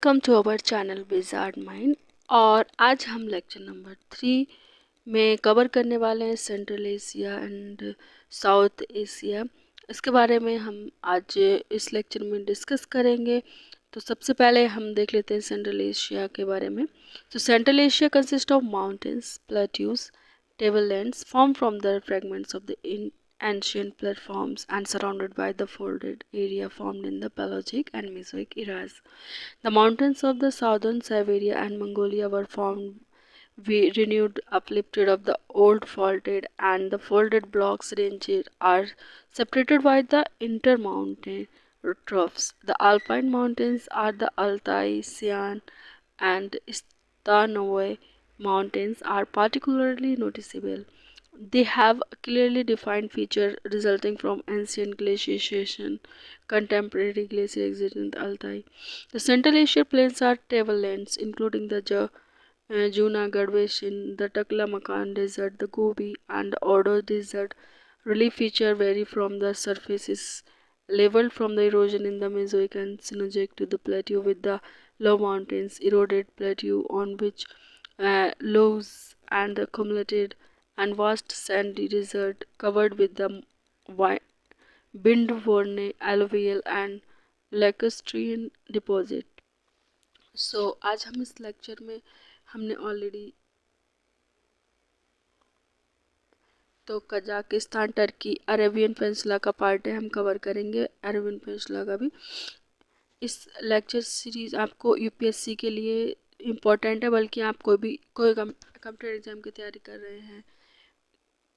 Welcome to our channel Wizard Mind. और आज हम लेक्चर नंबर 3 में कवर करने वाले हैं central Asia and south Asia. इसके बारे में हम आज इस लेक्चर में डिस्कस करेंगे। तो सबसे पहले हम देख लेते हैं सेंट्रल एशिया के बारे में। तो central Asia consist of mountains, plateaus, tablelands formed from the fragments of the ancient platforms and surrounded by the folded area formed in the Paleolithic and Mesozoic eras. The mountains of the southern Siberia and Mongolia were formed renewed uplifted of the old faulted, and the folded blocks ranges are separated by the intermountain troughs. The alpine mountains are the Altai, Sian, and Stanovoy mountains are particularly noticeable. They have a clearly defined feature resulting from ancient glaciation. Contemporary glacier exists in the Altai. The Central Asia plains are tablelands, including the Junagadh Basin, the Taklamakan Desert, the Gobi, and the Odo Desert. Relief feature vary from the surfaces leveled from the erosion in the Mesozoic and Cenozoic to the plateau, with the low mountains eroded plateau on which lows and accumulated and vast sandy desert covered with the wind-worn alluvial and lacustrine deposit. आज हम इस lecture में हमने already तो Kazakhstan, Turkey, Arabian peninsula का part है, हम cover करेंगे अरेबियन पेनिनसुला का भी। इस लेक्चर सीरीज़ आपको यूपीएससी के लिए इम्पोर्टेंट है, बल्कि आप कोई कम्पिटेटिव एग्ज़ाम की तैयारी कर रहे हैं,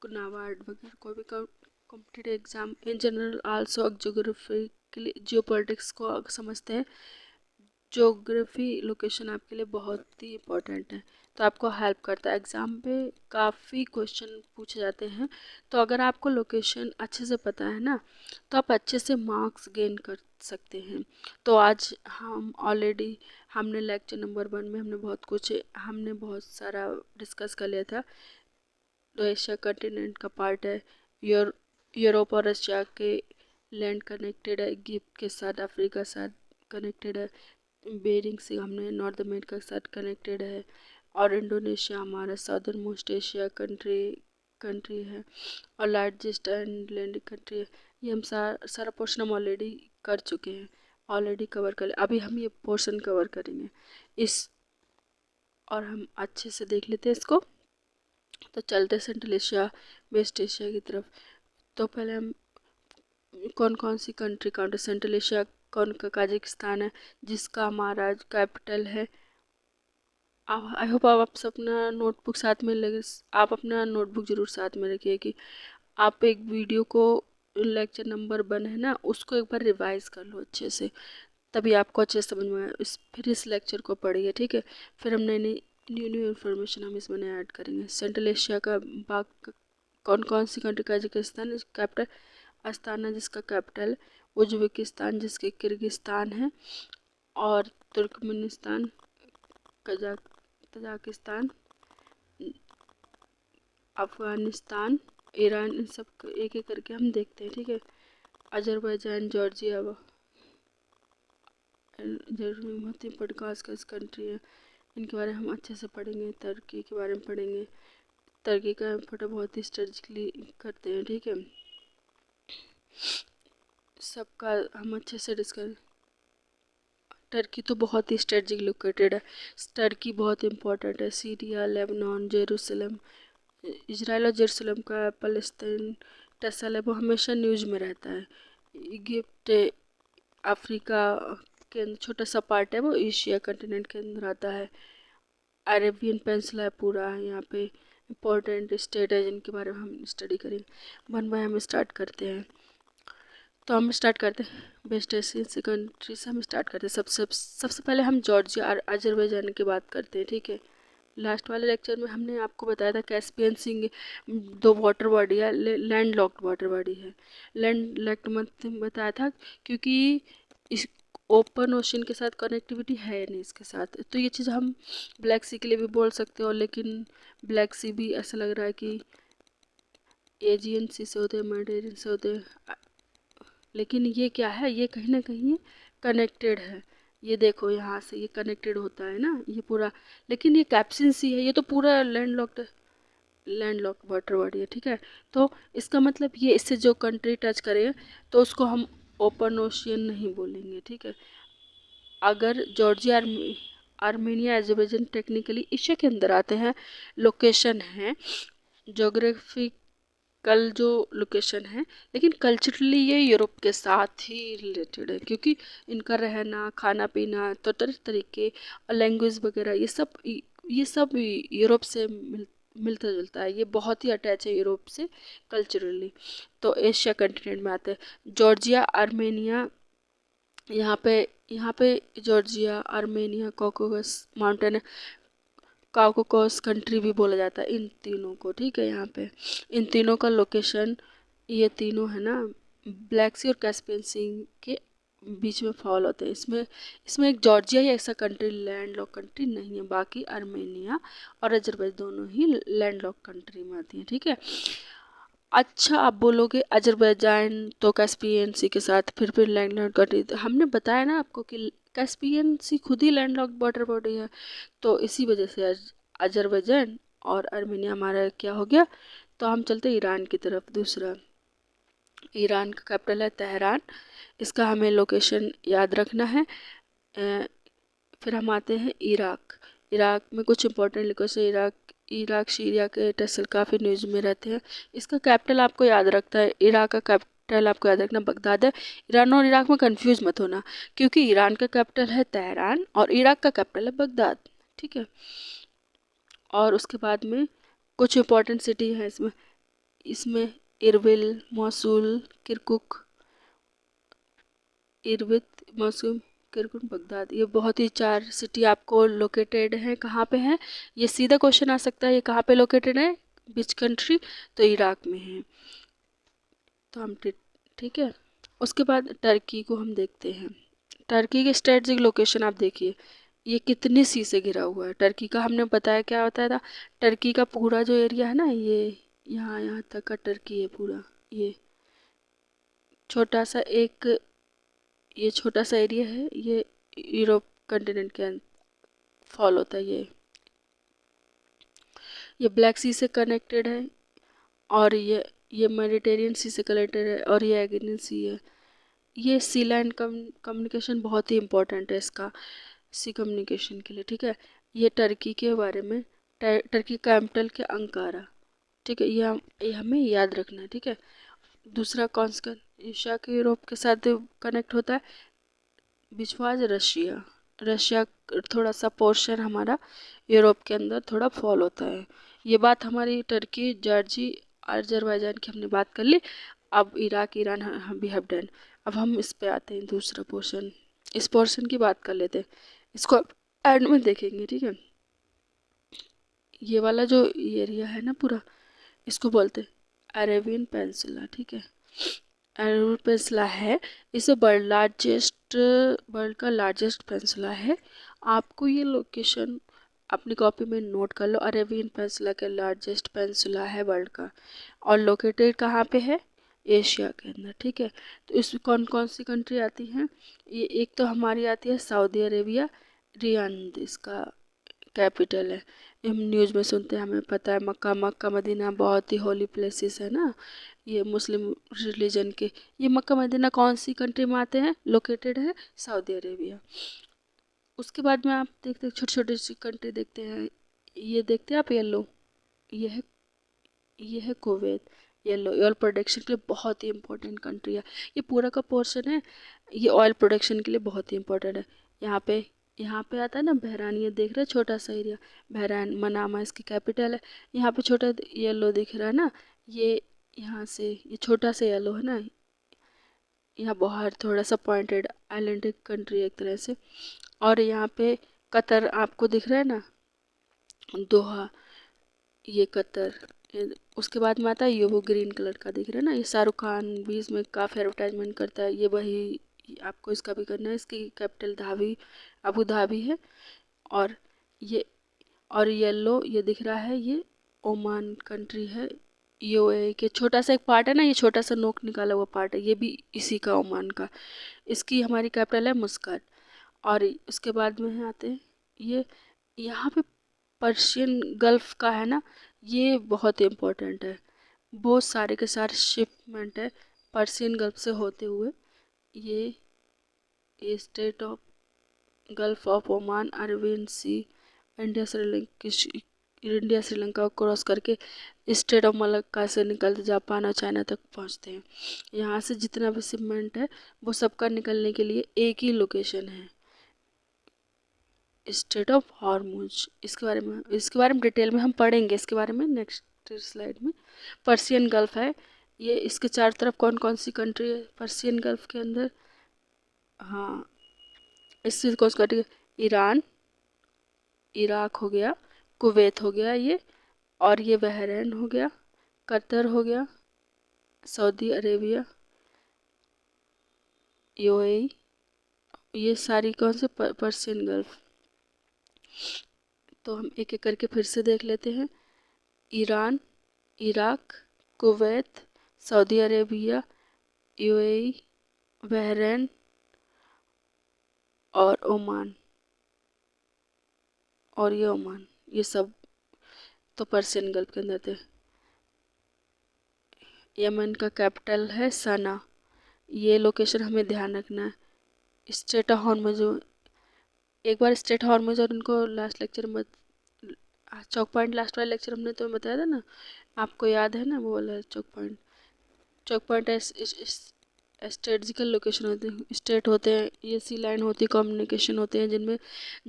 नाबार्ड वगैरह कोई भी competitive exam in general also geography के लिए जियोपॉलिटिक्स को समझते हैं। ज्योग्राफी लोकेशन आपके लिए बहुत ही इम्पोर्टेंट है, तो आपको हेल्प करता है। एग्ज़ाम पे काफ़ी क्वेश्चन पूछे जाते हैं, तो अगर आपको लोकेशन अच्छे से पता है ना, तो आप अच्छे से मार्क्स गेन कर सकते हैं। तो आज हम ऑलरेडी हमने लेक्चर नंबर 1 में हमने बहुत सारा डिस्कस कर लिया था। तो एशिया कंटिनेंट का पार्ट है, यूरोप और रशिया के लैंड कनेक्टेड है, इजिप्ट के साथ, अफ्रीका के साथ कनेक्टेड है, बेरिंग से हमने नॉर्थ अमेरिका के साथ कनेक्टेड है, और इंडोनेशिया हमारा साउदर्न मोस्ट एशिया कंट्री है और लार्जेस्ट एंड लैंड कंट्री है। ये हम सारा पोर्शन हम ऑलरेडी कर चुके हैं, ऑलरेडी कवर कर। अभी हम ये पोर्शन कवर करेंगे और हम अच्छे से देख लेते हैं इसको। तो चलते सेंट्रल एशिया, वेस्ट एशिया की तरफ। तो पहले हम कौन कौन सी कंट्री काउंट है सेंट्रल एशिया, कौन का कजाकिस्तान है जिसका हमारा कैपिटल है। आई होप आप सब अपना नोटबुक साथ में लगे, आप अपना नोटबुक ज़रूर साथ में रखिए कि आप एक वीडियो को लेक्चर नंबर 1 है ना, उसको एक बार रिवाइज कर लो अच्छे से, तभी आपको अच्छे से समझ में आए। फिर इस लेक्चर को पढ़िए, ठीक है। फिर हम न्यू इन्फॉर्मेशन हम इसमें ऐड करेंगे। सेंट्रल एशिया का भाग कौन कौन सी कंट्री, कजाकिस्तान कैपिटल, अस्ताना जिसका कैपिटल, उज्बेकिस्तान जिसके किर्गिस्तान है, और तुर्कमेनिस्तान, तजाकिस्तान, अफगानिस्तान, ईरान, इन सब एक एक करके हम देखते हैं, ठीक है। अजरबैजान, जॉर्जिया, बहुत ही इंपॉर्टेंट कंट्री है, इनके बारे में हम अच्छे से पढ़ेंगे। तुर्की के बारे में पढ़ेंगे, तुर्की का फोटो बहुत ही स्ट्रेटजिकली करते हैं, ठीक है। सबका हम अच्छे से डिस्कस। टर्की तो बहुत ही स्ट्रेटजिक लोकेटेड है, टर्की बहुत इंपॉर्टेंट है। सीरिया, लेबनान, जेरूसलम, इजराइल और जेरूसलम का फलस्तीन टसल है, वो हमेशा न्यूज़ में रहता है। इजिप्ट अफ्रीका के अंदर छोटा सा पार्ट है, वो एशिया कंटिनेंट के अंदर आता है। अरेबियन पेनिनसुला है पूरा, यहाँ पे इम्पोर्टेंट स्टेट है जिनके बारे में हम स्टडी करेंगे। 1 बाय हम स्टार्ट करते हैं। तो हम स्टार्ट करते हैं वेस्ट एशियन से कंट्री से हम स्टार्ट करते हैं। सबसे पहले हम जॉर्जिया और अजरबैजान की बात करते हैं, ठीक है। लास्ट वाले लेक्चर में हमने आपको बताया था कैस्पियन सी 2 वाटर बॉडी है, लैंड लॉक्ड वाटर बॉडी है। लैंड लॉक्ड मतलब बताया था क्योंकि इस ओपन ओशन के साथ कनेक्टिविटी है नहीं इसके साथ। तो ये चीज़ हम ब्लैक सी के लिए भी बोल सकते हो, लेकिन ब्लैक सी भी ऐसा लग रहा है कि एजियन सी से होते हैं, मेडिटेरेनियन से होते हैं, लेकिन ये क्या है, ये कहीं ना कहीं कनेक्टेड है। ये देखो यहाँ से ये कनेक्टेड होता है ना ये पूरा, लेकिन ये कैप्सिन सी है, ये तो पूरा लैंड लॉक वाटर बॉडी है, ठीक है। तो इसका मतलब ये इससे जो कंट्री टच करे तो उसको हम ओपन ओशियन नहीं बोलेंगे, ठीक है। अगर Georgia Armenia Azerbaijan technically Asia के अंदर आते हैं, लोकेशन है जोग्राफिकल जो लोकेशन है, लेकिन कल्चरली ये यूरोप के साथ ही रिलेटेड है, क्योंकि इनका रहना खाना पीना तो तरह तरीके और लैंग्वेज वगैरह ये सब यूरोप से मिलता जुलता है, ये बहुत ही अटैच है यूरोप से कल्चरली। तो एशिया कंटिनेंट में आते हैं जॉर्जिया आर्मेनिया, यहाँ पे जॉर्जिया आर्मेनिया कॉकोकस माउंटेन, काकोकस कंट्री भी बोला जाता है इन तीनों को, ठीक है। यहाँ पे इन तीनों का लोकेशन, ये तीनों है ना ब्लैक सी और कैस्पियन सी के बीच में फॉल होते हैं। इसमें इसमें एक जॉर्जिया ही ऐसा कंट्री लैंड लॉक कंट्री नहीं है, बाकी आर्मेनिया और अजरबैजान दोनों ही लैंड लॉक कंट्री में आती हैं, ठीक है। अच्छा, आप बोलोगे अजरबैजान तो कैस्पियन सी के साथ फिर लैंड लॉक कंट्री, हमने बताया ना आपको कि कैस्पियन सी खुद ही लैंड लॉक वाटर बॉडी है, तो इसी वजह से अजरबैजान और आर्मेनिया हमारा क्या हो गया। तो हम चलते ईरान की तरफ। दूसरा, ईरान का कैपिटल है तेहरान, इसका हमें लोकेशन याद रखना है। फिर हम आते हैं इराक। इराक में कुछ इंपॉर्टेंट लोकेशन, इराक सीरिया के टसल काफ़ी न्यूज़ में रहते हैं। इसका कैपिटल आपको याद रखता है, इराक का कैपिटल आपको याद रखना बगदाद है। ईरान और इराक में कंफ्यूज मत होना, क्योंकि ईरान का कैपिटल है तेहरान और इराक का कैपिटल है बगदाद, ठीक है। और उसके बाद में कुछ इंपॉर्टेंट सिटी है इसमें इसमें इरबिल, मौसूल, किरकुक, इरबित, मौसूल, किरकुक, बगदाद, ये बहुत ही 4 सिटी आपको लोकेटेड है। कहाँ पे है, ये सीधा क्वेश्चन आ सकता है, ये कहाँ पे लोकेटेड है, विच कंट्री, तो इराक में है। तो हम ठीक है। उसके बाद टर्की को हम देखते हैं। टर्की के स्ट्रेटजिक लोकेशन आप देखिए, ये कितने सी से घिरा हुआ है। टर्की का हमने बताया क्या होता था, टर्की का पूरा जो एरिया है ना, ये यहाँ यहाँ तक का टर्की है पूरा, ये छोटा सा एक ये छोटा सा एरिया है, ये यूरोप कंटिनेंट के फॉल होता है। ये ब्लैक सी से कनेक्टेड है, और ये मेडिटेरियन सी से कनेक्टेड है, और ये एगेनियन सी है। ये सी लैंड कम्युनिकेशन बहुत ही इम्पोर्टेंट है इसका, सी कम्युनिकेशन के लिए, ठीक है। ये टर्की के बारे में, टर्की कैपिटल के अंकारा, ठीक है। ये हमें याद रखना है, ठीक है। दूसरा कॉन्सकन एशिया के यूरोप के साथ कनेक्ट होता है, बिचवाज रशिया, रशिया थोड़ा सा पोर्शन हमारा यूरोप के अंदर थोड़ा फॉल होता है। ये बात हमारी टर्की, जॉर्जी, अजरबैजान की हमने बात कर ली। अब इराक, ईरान हम भी हैव डन। अब हम इस पे आते हैं, दूसरा पोर्शन, इस पोर्शन की बात कर लेते हैं, इसको एंड में देखेंगे, ठीक है। ये वाला जो एरिया है ना पूरा, इसको बोलते हैं अरेबियन पेंसिला, ठीक है। अरेबियन पेंसिला है, इसे वर्ल्ड का लार्जेस्ट पेंसिला है। आपको ये लोकेशन अपनी कॉपी में नोट कर लो, अरेबियन पेंसिला के लार्जेस्ट पेंसिला है वर्ल्ड का, और लोकेटेड कहाँ पे है, एशिया के अंदर, ठीक है। तो इसमें कौन कौन सी कंट्री आती हैं, ये एक तो हमारी आती है सऊदी अरेबिया, रियाद इसका कैपिटल है। हम न्यूज़ में सुनते हैं, हमें पता है, मक्का मदीना बहुत ही होली प्लेसेस है ना, ये मुस्लिम रिलीजन के। ये मक्का मदीना कौन सी कंट्री में आते हैं, लोकेटेड है सऊदी अरेबिया। उसके बाद में आप देखते हैं छोटे छोटे सी कंट्री देखते हैं, ये देखते हैं आप येलो, ये है ये है कुवैत। येलो ऑयल प्रोडक्शन के लिए बहुत ही इम्पोर्टेंट कंट्री है, ये पूरा का पोर्शन है, ये ऑयल प्रोडक्शन के लिए बहुत ही इम्पोर्टेंट है। यहाँ पे आता है ना बहरान, ये देख रहे हैं छोटा सा एरिया, बहरान मनामा इसकी कैपिटल है। यहाँ पे छोटा येलो दिख रहा है ना, ये यहाँ से ये छोटा सा येलो है ना, यहाँ बाहर थोड़ा सा पॉइंटेड आइलैंडिक कंट्री एक तरह से। और यहाँ पे कतर आपको दिख रहा है ना, दोहा, ये कतर। उसके बाद में आता है ये वो ग्रीन कलर का दिख रहा है ना, ये शाहरुख खान भी इसमें काफ़ी एडवर्टाइजमेंट करता है, ये वही आपको इसका भी करना है। इसकी कैपिटल अबू धाबी है। और ये और येलो ये दिख रहा है, ये ओमान कंट्री है, यूएई के छोटा सा एक पार्ट है ना, ये छोटा सा नोक निकाला हुआ पार्ट है, ये भी इसी का, ओमान का। इसकी हमारी कैपिटल है मुस्काट। और उसके बाद में आते हैं ये यहाँ पे पर्शियन गल्फ का है ना, ये बहुत इम्पोर्टेंट है। बहुत सारे के सारे शिपमेंट है पर्शियन गल्फ से होते हुए ये state of gulf of Oman, Arabian sea, India Sri Lanka को क्रॉस करके स्टेट ऑफ मलक्का से निकलते जापान और चाइना तक पहुंचते हैं। यहाँ से जितना भी शिपमेंट है वो सबका निकलने के लिए एक ही लोकेशन है, स्टेट ऑफ हॉर्मुज। इसके बारे में डिटेल में हम पढ़ेंगे, इसके बारे में नेक्स्ट स्लाइड में। पर्शियन गल्फ है ये, इसके चारों तरफ कौन कौन सी कंट्री है पर्शियन गल्फ के अंदर? हाँ, इससे कौन सी कंट्री? ईरान, इराक हो गया, कुवैत हो गया ये, और ये बहरीन हो गया, कतर हो गया, सऊदी अरेबिया, यूएई, ये सारी कौन से पर्शियन गल्फ। तो हम एक एक करके फिर से देख लेते हैं। Iran, Iraq, Kuwait, Saudi Arabia, UAE, Bahrain और ओमान, और ये ओमान, ये सब तो पर्शियन गल्फ के अंदर थे। यमन का कैपिटल है सना, ये लोकेशन हमें ध्यान रखना है। स्टेट ऑफ हॉर्मुज, एक बार स्टेट हॉर्मुज और उनको लास्ट लेक्चर में चौक पॉइंट, लास्ट वाले लेक्चर हमने तो बताया था ना, आपको याद है ना वो वाला चौक पॉइंट? चौक पॉइंट स्ट्रेटजिकल लोकेशन होते हैं, स्टेट होते हैं, ये सी लाइन होती है, कम्युनिकेशन होते हैं जिनमें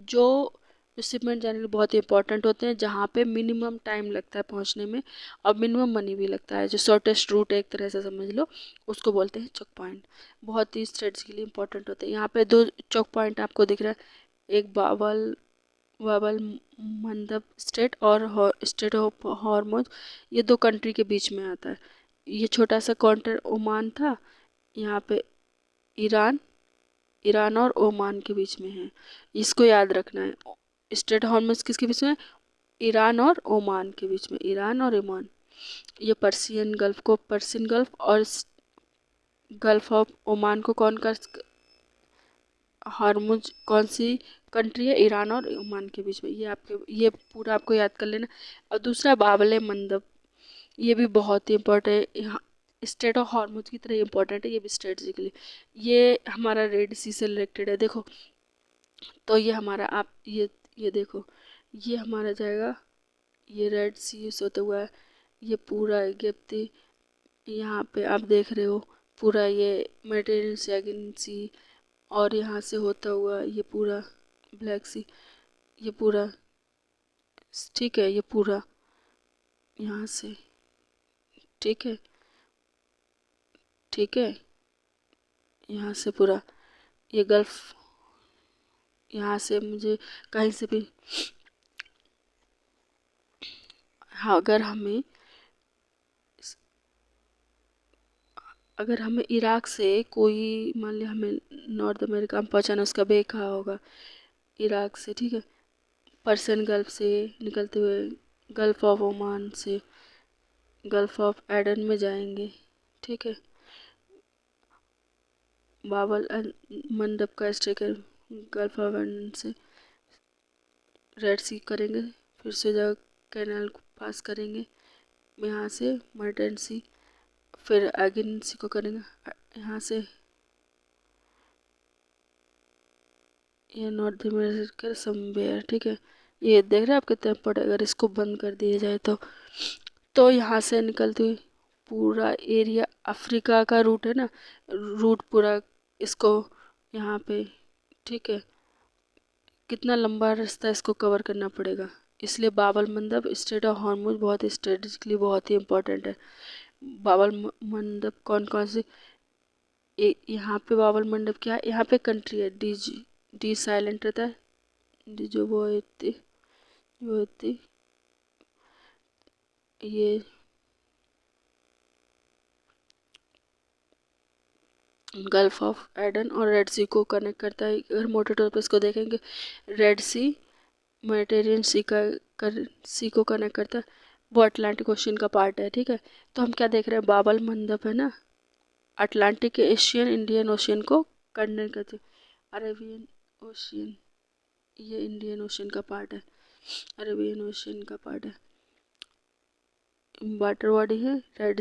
जो शिपमेंट जाने के लिए बहुत इंपॉर्टेंट होते हैं, जहाँ पे मिनिमम टाइम लगता है पहुँचने में और मिनिमम मनी भी लगता है, जो शॉर्टेस्ट रूट है एक तरह से समझ लो, उसको बोलते हैं चौक पॉइंट। बहुत ही स्ट्रेटजिकली इंपॉर्टेंट होते हैं। यहाँ पे दो चौक पॉइंट आपको दिख रहा है, एक बाबल मंदब स्टेट और स्टेट ऑफ हॉर्मुज, ये दो कंट्री के बीच में आता है। ये छोटा सा कॉन्ट्रेक्ट ओमान था, यहाँ पे ईरान और ओमान के बीच में है, इसको याद रखना है। स्टेट हॉर्मुज किसके बीच में? ईरान और ओमान के बीच में, ईरान और ओमान। ये पर्शियन गल्फ और गल्फ ऑफ ओमान को कौन कर, हॉर्मुज कौन सी कंट्री है? ईरान और ओमान के बीच में। ये पूरा आपको याद कर लेना। और दूसरा बाबल मंदब, ये भी बहुत ही इम्पोर्टेंट है, स्टेट ऑफ हॉर्मुज की तरह इम्पोर्टेंट है ये भी स्ट्रेटजिकली। ये हमारा रेड सी से रिलेटेड है, देखो। तो ये हमारा आप ये देखो, ये हमारा जाएगा, ये रेड सी से होता हुआ है, ये पूरा इजिप्ट, यहाँ पे आप देख रहे हो पूरा ये मेडिटेरेनियन सी, और यहाँ से होता हुआ ये पूरा ब्लैक सी, ये पूरा, ठीक है, ये पूरा यहाँ से, ठीक है, ठीक है, यहाँ से पूरा ये गल्फ, यहाँ से मुझे कहीं से भी, हाँ, अगर हमें इराक से कोई, मान लिया हमें नॉर्थ अमेरिका में पहुँचाना, उसका वे कहा होगा इराक से, ठीक है, पर्शियन गल्फ से निकलते हुए गल्फ ऑफ ओमान से गल्फ ऑफ एडन में जाएंगे, ठीक है, बाबल मंडप का स्ट्रेक गल्फ ऑफ एडन से रेड सी करेंगे, फिर से जा कैनाल को पास करेंगे, यहाँ से मर्टन सी, फिर एगिन सी को करेंगे, यहाँ से ये नॉर्थ अमेरिका समवेयर, ठीक है। ये देख रहे हैं आप कितना पड़े, अगर इसको बंद कर दिया जाए तो यहाँ से निकलती हुई पूरा एरिया अफ्रीका का रूट है ना, रूट पूरा इसको यहाँ पे, ठीक है, कितना लंबा रास्ता इसको कवर करना पड़ेगा, इसलिए बाबल मंदब स्टेट ऑफ हॉर्मुज बहुत स्ट्रेटेजिकली बहुत ही इम्पोर्टेंट है। बाबल मंडप कौन कौन से, यहाँ पे बाबल मंडप क्या है, यहाँ पे कंट्री है, डी साइलेंट रहता है, डी जो वो होती ये गल्फ ऑफ एडन और रेड सी को कनेक्ट करता है। अगर मोटे तौर पर इसको देखेंगे, रेड सी मेडिटेरियन सी को कनेक्ट करता है, वो अटलांटिक ओशियन का पार्ट है, ठीक है। तो हम क्या देख रहे हैं, बाबल मंदप है ना, अटलांटिक एशियन इंडियन ओशियन को कनेक्ट करते, अरेबियन ओशियन, ये इंडियन ओशन का पार्ट है, अरेबियन ओशन का पार्ट है। वाटर बॉडी है रेड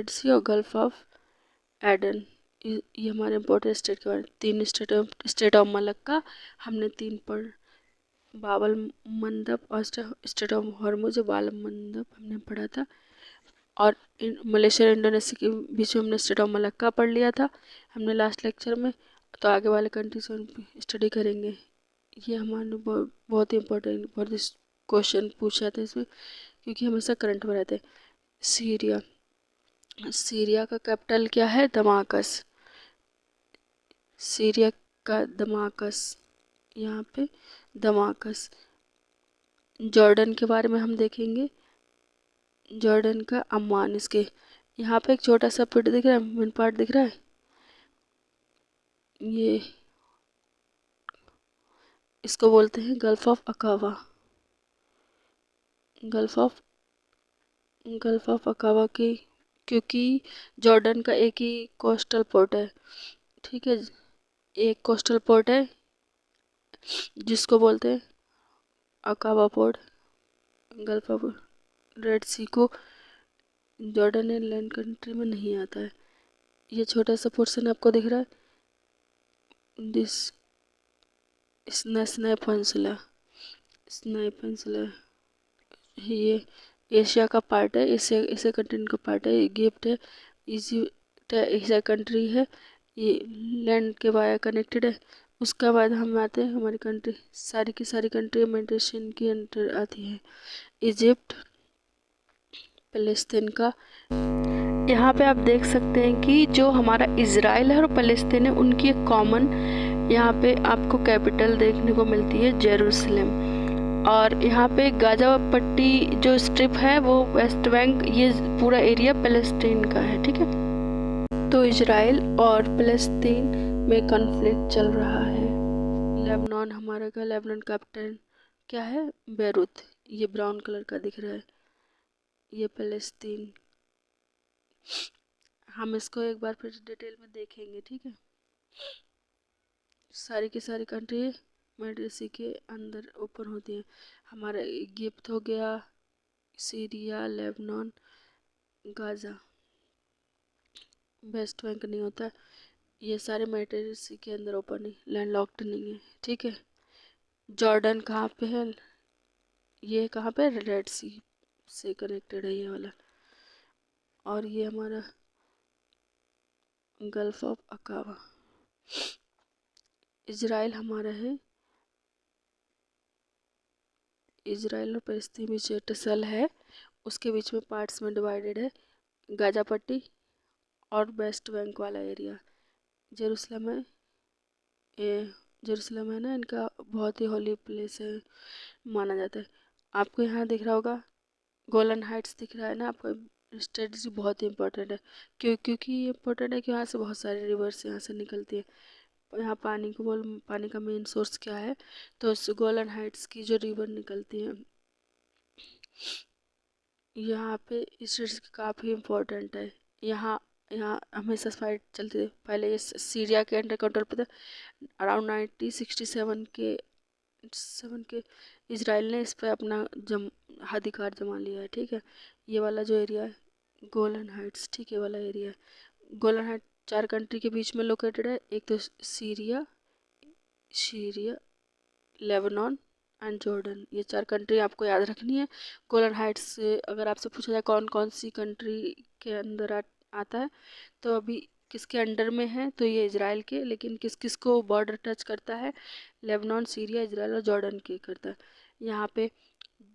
सी और गल्फ ऑफ एडन। ये हमारे इम्पोर्टेंट स्टेट के बारे में। 3 स्टेट ऑफ मलक्का हमने 3 पढ़, बाबल मंदब और स्टेट ऑफ हॉर्मुज बाल मंदब हमने पढ़ा था। और मलेशिया और इंडोनेशिया के बीच में हमने स्टेट ऑफ मलक्का पढ़ लिया था हमने लास्ट लेक्चर में। तो आगे वाले कंट्रीज स्टडी करेंगे। ये हमारे बहुत ही इम्पोर्टेंट बहुत क्वेश्चन पूछा था इसमें, क्योंकि हमेशा करंट में रहते हैं। सीरिया का कैपिटल क्या है? दमाकस। सीरिया का दमाकस, यहाँ पे दमाकस। जॉर्डन के बारे में हम देखेंगे, जॉर्डन का अम्मान। इसके यहाँ पे एक छोटा सा पिट दिख रहा है, मेन पार्ट दिख रहा है, ये इसको बोलते हैं गल्फ ऑफ अकावा। गल्फ ऑफ अकावा की, क्योंकि जॉर्डन का एक ही कोस्टल पोर्ट है, ठीक है, एक कोस्टल पोर्ट है जिसको बोलते हैं अकावा पोर्ट। गल्फ ऑफ रेड सी को जॉर्डन लैंड कंट्री में नहीं आता है। ये छोटा सा पोर्शन आपको दिख रहा है, दिस स्नाइप पेंसिला, ये एशिया का पार्ट है, एशिया कंट्री का पार्ट है। ये गिफ्ट है, इजिप्ट एशिया कंट्री है, ये लैंड के वाया कनेक्टेड है। उसके बाद हम आते हैं हमारी कंट्री, सारी की सारी कंट्री मेडिटेरेनियन के अंदर आती है। इजिप्ट, फ़लस्तीन का, यहाँ पे आप देख सकते हैं कि जो हमारा इजराइल है और फ़लस्तीन है उनकी एक कॉमन यहाँ पे आपको कैपिटल देखने को मिलती है, जेरूसलम। और यहाँ पे गाजा पट्टी जो स्ट्रिप है वो वेस्ट बैंक, ये पूरा एरिया फ़लस्तीन का है, ठीक है। तो इजराइल और फ़लस्तीन में कॉन्फ्लिक्ट चल रहा है। लेबनान हमारा का, लेबनान कैपिटल क्या है? बेरूत, ये ब्राउन कलर का दिख रहा है, ये फ़लस्तीन। हम इसको एक बार फिर डिटेल में देखेंगे, ठीक है। सारी की सारी कंट्री मेडिसी के अंदर ओपन होती है। हमारा इजिप्ट हो गया, Syria, Lebanon, Gaza, West Bank नहीं होता, ये सारे मेडिसी के अंदर ओपन है, लैंड लॉक्ड नहीं है, ठीक है। जॉर्डन कहाँ पे है? ये कहाँ पे? रेड सी से कनेक्टेड है ये वाला। और ये हमारा गल्फ ऑफ अकावा। इजराइल हमारा है, इजराइल और फ़लस्तीन बीच टसल है, उसके बीच में पार्ट्स में डिवाइडेड है, गाजा पट्टी और वेस्ट बैंक वाला एरिया। जेरूसलम है, ये जेरूसलम है ना, इनका बहुत ही होली प्लेस है माना जाता है। आपको यहाँ दिख रहा होगा गोलन हाइट्स दिख रहा है ना आपको, स्ट्रेटजी बहुत ही इंपॉर्टेंट है। क्योंकि ये इम्पोर्टेंट है कि यहाँ से बहुत सारे रिवर्स यहाँ से निकलती है। यहाँ पानी का मेन सोर्स क्या है? तो गोलन हाइट्स की जो रिवर निकलती है यहाँ पे, इस काफ़ी इम्पोर्टेंट है। यहाँ यहाँ हमेशा फाइट चलती थी पहले, ये सीरिया के अंडर कंट्रोल पे था। अराउंड 1967 के इजराइल ने इस पर अपना अधिकार जमा लिया है, ठीक है। ये वाला जो एरिया है गोलन हाइट्स, ठीक है, वाला एरिया है। गोलन हाइट 4 कंट्री के बीच में लोकेटेड है, एक तो सीरिया, लेबनान एंड जॉर्डन, ये 4 कंट्री आपको याद रखनी है। गोलन हाइट्स से अगर आपसे पूछा जाए कौन कौन सी कंट्री के अंदर आता है, तो अभी किसके अंडर में है, तो ये इजराइल के, लेकिन किस किस को बॉर्डर टच करता है? लेबनान, सीरिया, इजराइल और जॉर्डन के करता है। यहाँ पे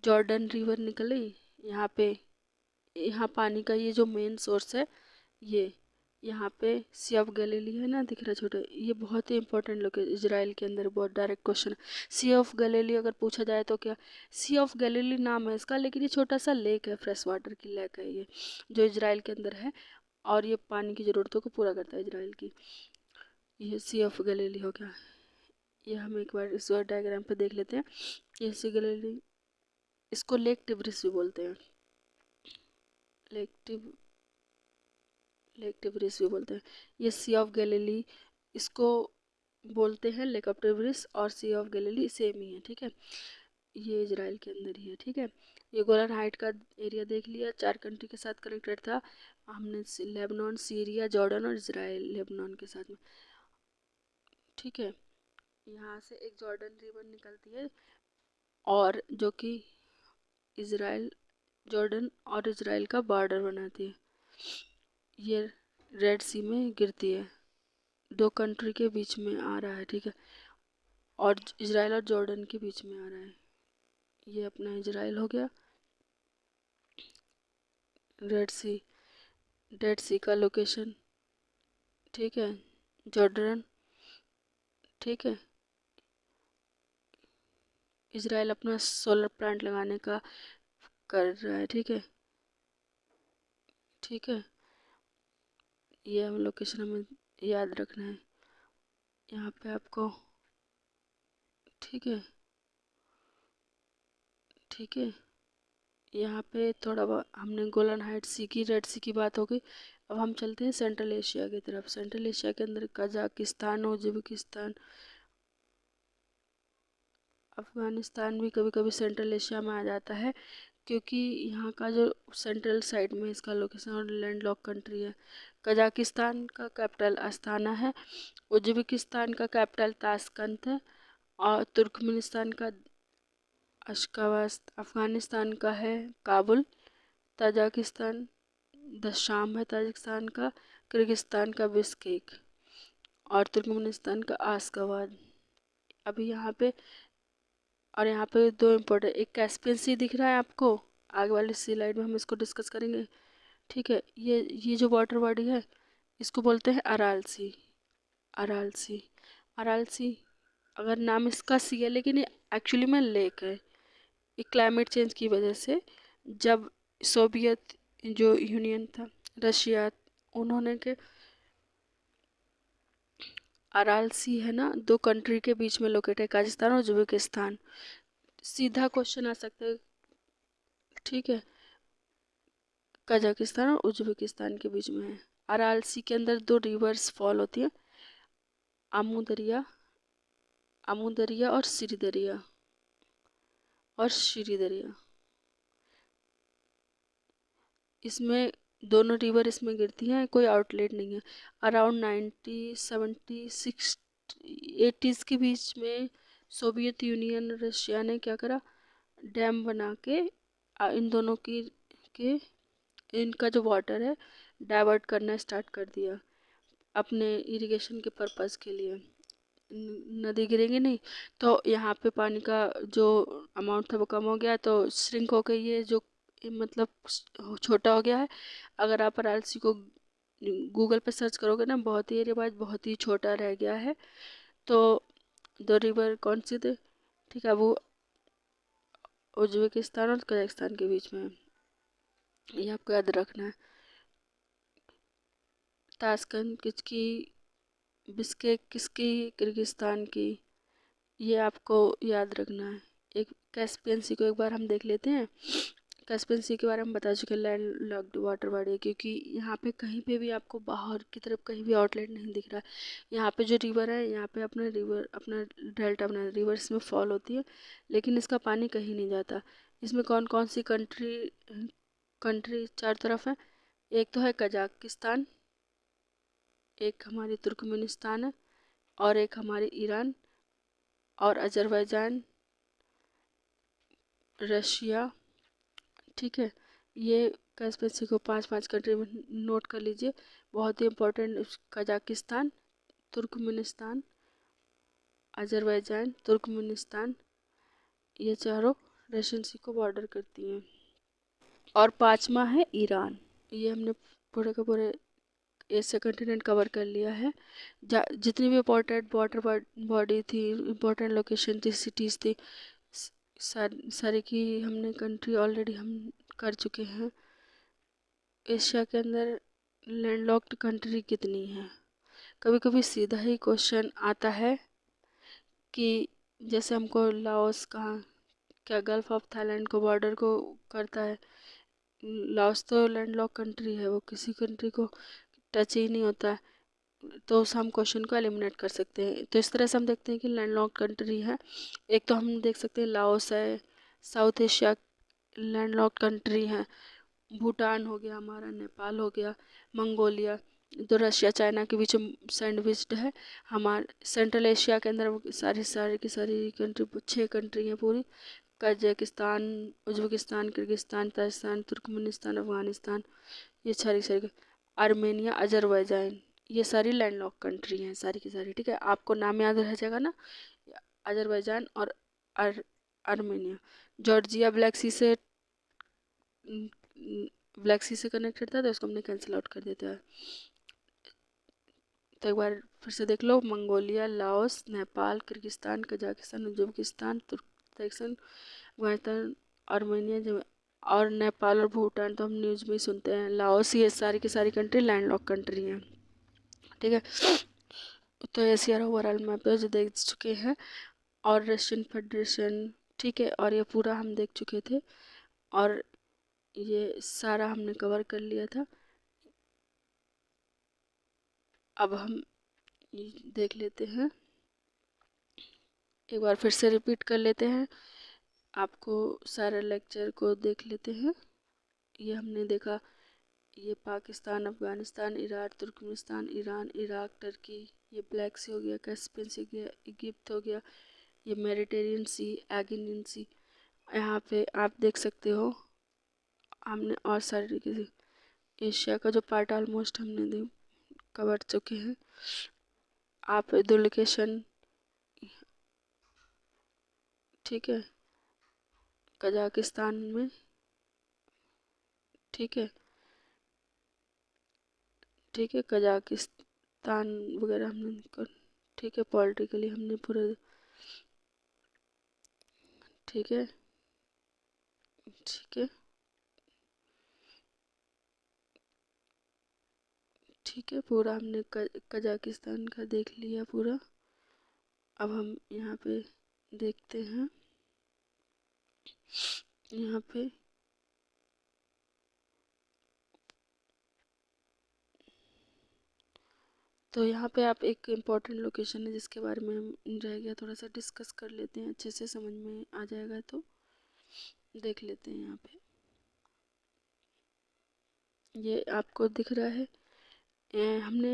जॉर्डन रिवर निकली, यहाँ पे, यहाँ पानी का ये जो मेन सोर्स है, ये यहाँ पे सी ऑफ गलीली है ना, दिख रहा है छोटा, ये बहुत ही इंपॉर्टेंट लोग है इजराइल के अंदर, बहुत डायरेक्ट क्वेश्चन। सी ऑफ गलीली अगर पूछा जाए तो क्या? सी ऑफ गलीली नाम है इसका, लेकिन ये छोटा सा लेक है, फ्रेश वाटर की लेक है ये, जो इजराइल के अंदर है, और ये पानी की ज़रूरतों को पूरा करता है इजराइल की। ये सी ऑफ गलीली हो गया। ये हम एक बार इस बार डायग्राम पे देख लेते हैं। ये सी गलीली, इसको लेक टिब्रिस भी बोलते हैं, लेक टिब्रिस भी बोलते हैं। ये सी ऑफ गैलीली, इसको बोलते हैं, लेक ऑफ टिब्रिस और सी ऑफ गैलिली सेम ही है, ठीक है। ये इजराइल के अंदर ही है, ठीक है। ये गोलन हाइट का एरिया देख लिया, 4 कंट्री के साथ कनेक्टेड था। हमने लेबनान, सीरिया, जॉर्डन और इजराइल लेबनान के साथ में, ठीक है। यहाँ से एक जॉर्डन रिवर निकलती है और जो कि इजराइल, जॉर्डन और इजराइल का बॉर्डर बनाती है। ये रेड सी में गिरती है, 2 कंट्री के बीच में आ रहा है, ठीक है, और इजराइल और जॉर्डन के बीच में आ रहा है। ये अपना इजराइल हो गया। रेड सी, डेड सी का लोकेशन, ठीक है, जॉर्डन, ठीक है। इजराइल अपना सोलर प्लांट लगाने का कर रहा है, ठीक है, ठीक है। ये हम लोकेशन हमें याद रखना है यहाँ पे आपको, ठीक है, ठीक है। यहाँ पे थोड़ा बहुत हमने गोलन हाइट सी की, रेड सी की बात हो गई। अब हम चलते हैं सेंट्रल एशिया की तरफ। सेंट्रल एशिया के अंदर कजाकिस्तान, उज्बेकिस्तान, अफगानिस्तान भी कभी कभी सेंट्रल एशिया में आ जाता है, क्योंकि यहाँ का जो सेंट्रल साइड में इसका लोकेशन और लैंड लॉक कंट्री है। कजाकिस्तान का कैपिटल अस्ताना है, उज्बेकिस्तान का कैपिटल ताशकंद है, और तुर्कमेनिस्तान का अशकाबाद, अफगानिस्तान का है काबुल, ताजिकिस्तान दशाम है ताजिकिस्तान का, किर्गिस्तान का बिश्केक और तुर्कमेनिस्तान का आशगाबाद। अभी यहाँ पे, और यहाँ पे 2 इम्पोर्टेंट, एक कैस्पियन सी दिख रहा है आपको, आगे वाली स्लाइड में हम इसको डिस्कस करेंगे, ठीक है। ये जो वाटर बॉडी है इसको बोलते हैं अराल सी, अराल सी, अराल सी। अगर नाम इसका सी है लेकिन ये एक्चुअली में लेक है। ये क्लाइमेट चेंज की वजह से, जब सोवियत जो यूनियन था, रशिया, उन्होंने के अराल सी है ना, 2 कंट्री के बीच में लोकेट है, कजाकिस्तान और उज्बेकिस्तान। सीधा क्वेश्चन आ सकता है, ठीक है, कजाकिस्तान और उज्बेकिस्तान के बीच में है। अराल सी के अंदर 2 रिवर्स फॉल होती हैं, आमू दरिया, आमू दरिया और श्री दरिया, और श्री दरिया। इसमें दोनों रिवर इसमें गिरती हैं, कोई आउटलेट नहीं है। अराउंड 1976-80s के बीच में सोवियत यूनियन, रशिया ने क्या करा, डैम बना के इन दोनों की के इनका जो वाटर है डाइवर्ट करना स्टार्ट कर दिया अपने इरिगेशन के पर्पस के लिए। नदी गिरेंगे नहीं तो यहाँ पे पानी का जो अमाउंट था वो कम हो गया, तो श्रिंक हो गई है, जो मतलब छोटा हो गया है। अगर आप अरालसी को गूगल पे सर्च करोगे ना, बहुत ही एरिया वाइज बहुत ही छोटा रह गया है। तो 2 रिवर कौन से थे, ठीक है, वो उज्बेकिस्तान और कजाकिस्तान के बीच में है, ये आपको याद रखना है। ताशकंद किसकी, बिश्केक किसकी, किर्गिस्तान की, ये आपको याद रखना है। एक कैस्पियन सी को एक बार हम देख लेते हैं। कैस्पियन सी के बारे में बता चुके, लैंड लॉक्ड वाटर बॉडी है, क्योंकि यहाँ पे कहीं पे भी आपको बाहर की तरफ कहीं भी आउटलेट नहीं दिख रहा है। यहाँ पे जो रिवर है, यहाँ पे अपना रिवर, अपना डेल्टा बना, रिवर इसमें फॉल होती है, लेकिन इसका पानी कहीं नहीं जाता। इसमें कौन कौन सी कंट्री कंट्री चार तरफ है, एक तो है कजाकिस्तान, एक हमारी तुर्कमेनिस्तान है, और एक हमारी ईरान और अजरबैजान, रशिया, ठीक है। ये कैस्पियन को 5-5 कंट्री में नोट कर लीजिए, बहुत ही important. Kazakhstan, Turkmenistan, Azerbaijan, Turkmenistan, ये चारों रशियन सी को बॉर्डर करती हैं। और 5वां है ईरान। ये हमने पूरे के पूरे एशिया कंटिनेंट कवर कर लिया है। जितनी भी इम्पोर्टेंट वाटर बॉडी थी, इम्पोर्टेंट लोकेशन थी, सिटीज़ थी, सारी की हमने कंट्री ऑलरेडी हम कर चुके हैं। एशिया के अंदर लैंडलॉक्ड कंट्री कितनी है, कभी कभी सीधा ही क्वेश्चन आता है कि जैसे हमको लाओस कहाँ, क्या गल्फ ऑफ थाईलैंड को बॉर्डर को करता है। लाओस तो लैंडलॉक्ड कंट्री है, वो किसी कंट्री को टच ही नहीं होता है। तो उस हम क्वेश्चन को एलिमिनेट कर सकते हैं। तो इस तरह से हम देखते हैं कि लैंडलॉक्ड कंट्री है। एक तो हम देख सकते हैं लाओस है, साउथ एशिया लैंडलॉक्ड कंट्री है, भूटान हो गया हमारा, नेपाल हो गया, मंगोलिया, तो रशिया चाइना के बीच में सैंडविच्ड है। हमारे सेंट्रल एशिया के अंदर सारी की सारी कंट्री 6 कंट्री हैं पूरी, Kazakhstan, Uzbekistan, Kyrgyzstan, Tajikistan, Turkmenistan, Afghanistan, ये सारी आर्मेनिया, अजरबैजान, ये सारी लैंडलॉक कंट्री हैं सारी की सारी। ठीक है, आपको नाम याद रह जाएगा ना, अजरबैजान और आर्मेनिया। जॉर्जिया ब्लैक सी से कनेक्टेड था, तो इसको हमने कैंसिल आउट कर देता है। तो एक बार फिर से देख लो, Mongolia, Laos, Nepal, Kyrgyzstan, Kazakhstan, Uzbekistan, Turkmenistan, Afghanistan, Armenia और नेपाल और भूटान तो हम न्यूज़ में ही सुनते हैं। लाओस, ये सारी की सारी कंट्री लैंडलॉक कंट्री हैं। ठीक है, तो एशिया ओवरऑल मैप जो देख चुके हैं, और रशियन फेडरेशन। ठीक है, और ये पूरा हम देख चुके थे, और ये सारा हमने कवर कर लिया था। अब हम देख लेते हैं, एक बार फिर से रिपीट कर लेते हैं, आपको सारे लेक्चर को देख लेते हैं। ये हमने देखा, ये Pakistan, Afghanistan, Iraq, Turkmenistan, Iran, Iraq, Turkey, ये ब्लैक सी हो गया, कैस्पियन सी हो गया, इजिप्ट हो गया, ये मेडिटेरियन सी, एगिनियन सी। यहाँ पे आप देख सकते हो हमने और सारे तरीके से एशिया का जो पार्ट ऑलमोस्ट हमने कवर चुके हैं। आप दो लोकेशन, ठीक है, कजाकिस्तान में, ठीक है, ठीक है, कजाकिस्तान वगैरह हमने, ठीक है, पॉलिटिकली हमने पूरा, ठीक है, ठीक है, ठीक है, पूरा हमने कजाकिस्तान का देख लिया पूरा। अब हम यहाँ पे देखते हैं, यहाँ पे तो यहाँ पे आप एक इम्पॉर्टेंट लोकेशन है जिसके बारे में हम रह गया थोड़ा सा डिस्कस कर लेते हैं, अच्छे से समझ में आ जाएगा। तो देख लेते हैं, यहाँ पे ये आपको दिख रहा है। हमने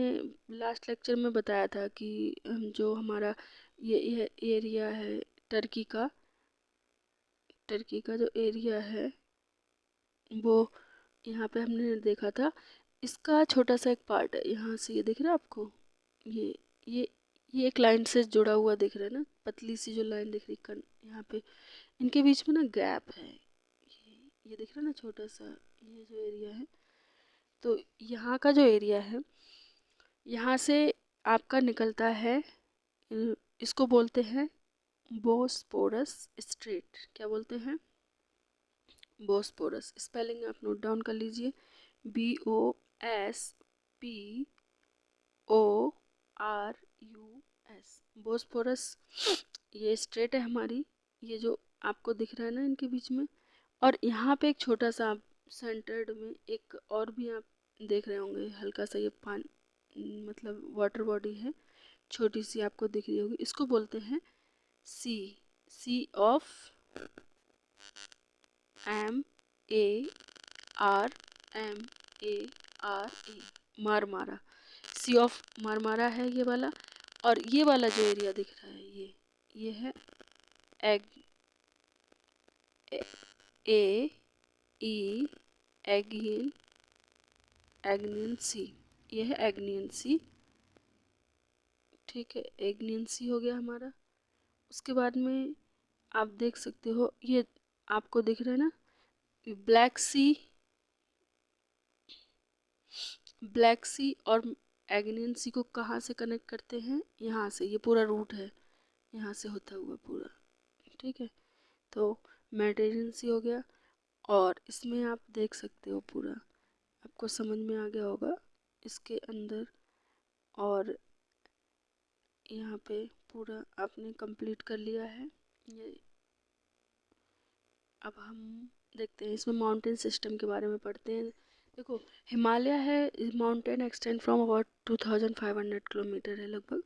लास्ट लेक्चर में बताया था कि जो हमारा ये एरिया है टर्की का जो एरिया है, वो यहाँ पे हमने देखा था। इसका छोटा सा एक पार्ट है, यहाँ से ये दिख रहा है आपको, ये ये ये एक लाइन से जुड़ा हुआ दिख रहा है ना, पतली सी जो लाइन दिख रही है यहाँ पे, इनके बीच में ना गैप है, ये दिख रहा है ना छोटा सा, ये जो एरिया है। तो यहाँ का जो एरिया है, यहाँ से आपका निकलता है, इसको बोलते हैं बोस्पोरस स्ट्रेट। क्या बोलते हैं? बोस्पोरस। स्पेलिंग आप नोट डाउन कर लीजिए, BOSPORUS, बोस्पोरस। ये स्ट्रेट है हमारी, ये जो आपको दिख रहा है ना इनके बीच में। और यहाँ पे एक छोटा सा सेंटर्ड में एक और भी आप देख रहे होंगे, हल्का सा ये पानी मतलब वाटर बॉडी है, छोटी सी आपको दिख रही होगी, इसको बोलते हैं सी of MARMARA, Marmara, C of Marmara है ये वाला। और ये वाला जो एरिया दिख रहा है, ये है एग ए ई एगियन एग्नियन सी, ये है एग्नियन सी। ठीक है, एग्नियन सी हो गया हमारा। उसके बाद में आप देख सकते हो, ये आपको दिख रहा है ना ब्लैक सी और एग्नियन सी को कहाँ से कनेक्ट करते हैं? यहाँ से, ये पूरा रूट है यहाँ से होता हुआ पूरा। ठीक है, तो मेडिटेरियन सी हो गया। और इसमें आप देख सकते हो पूरा, आपको समझ में आ गया होगा इसके अंदर। और यहाँ पे पूरा आपने कंप्लीट कर लिया है ये। अब हम देखते हैं, इसमें माउंटेन सिस्टम के बारे में पढ़ते हैं। देखो, हिमालय है mountain extend from about 2500 kilometre है लगभग।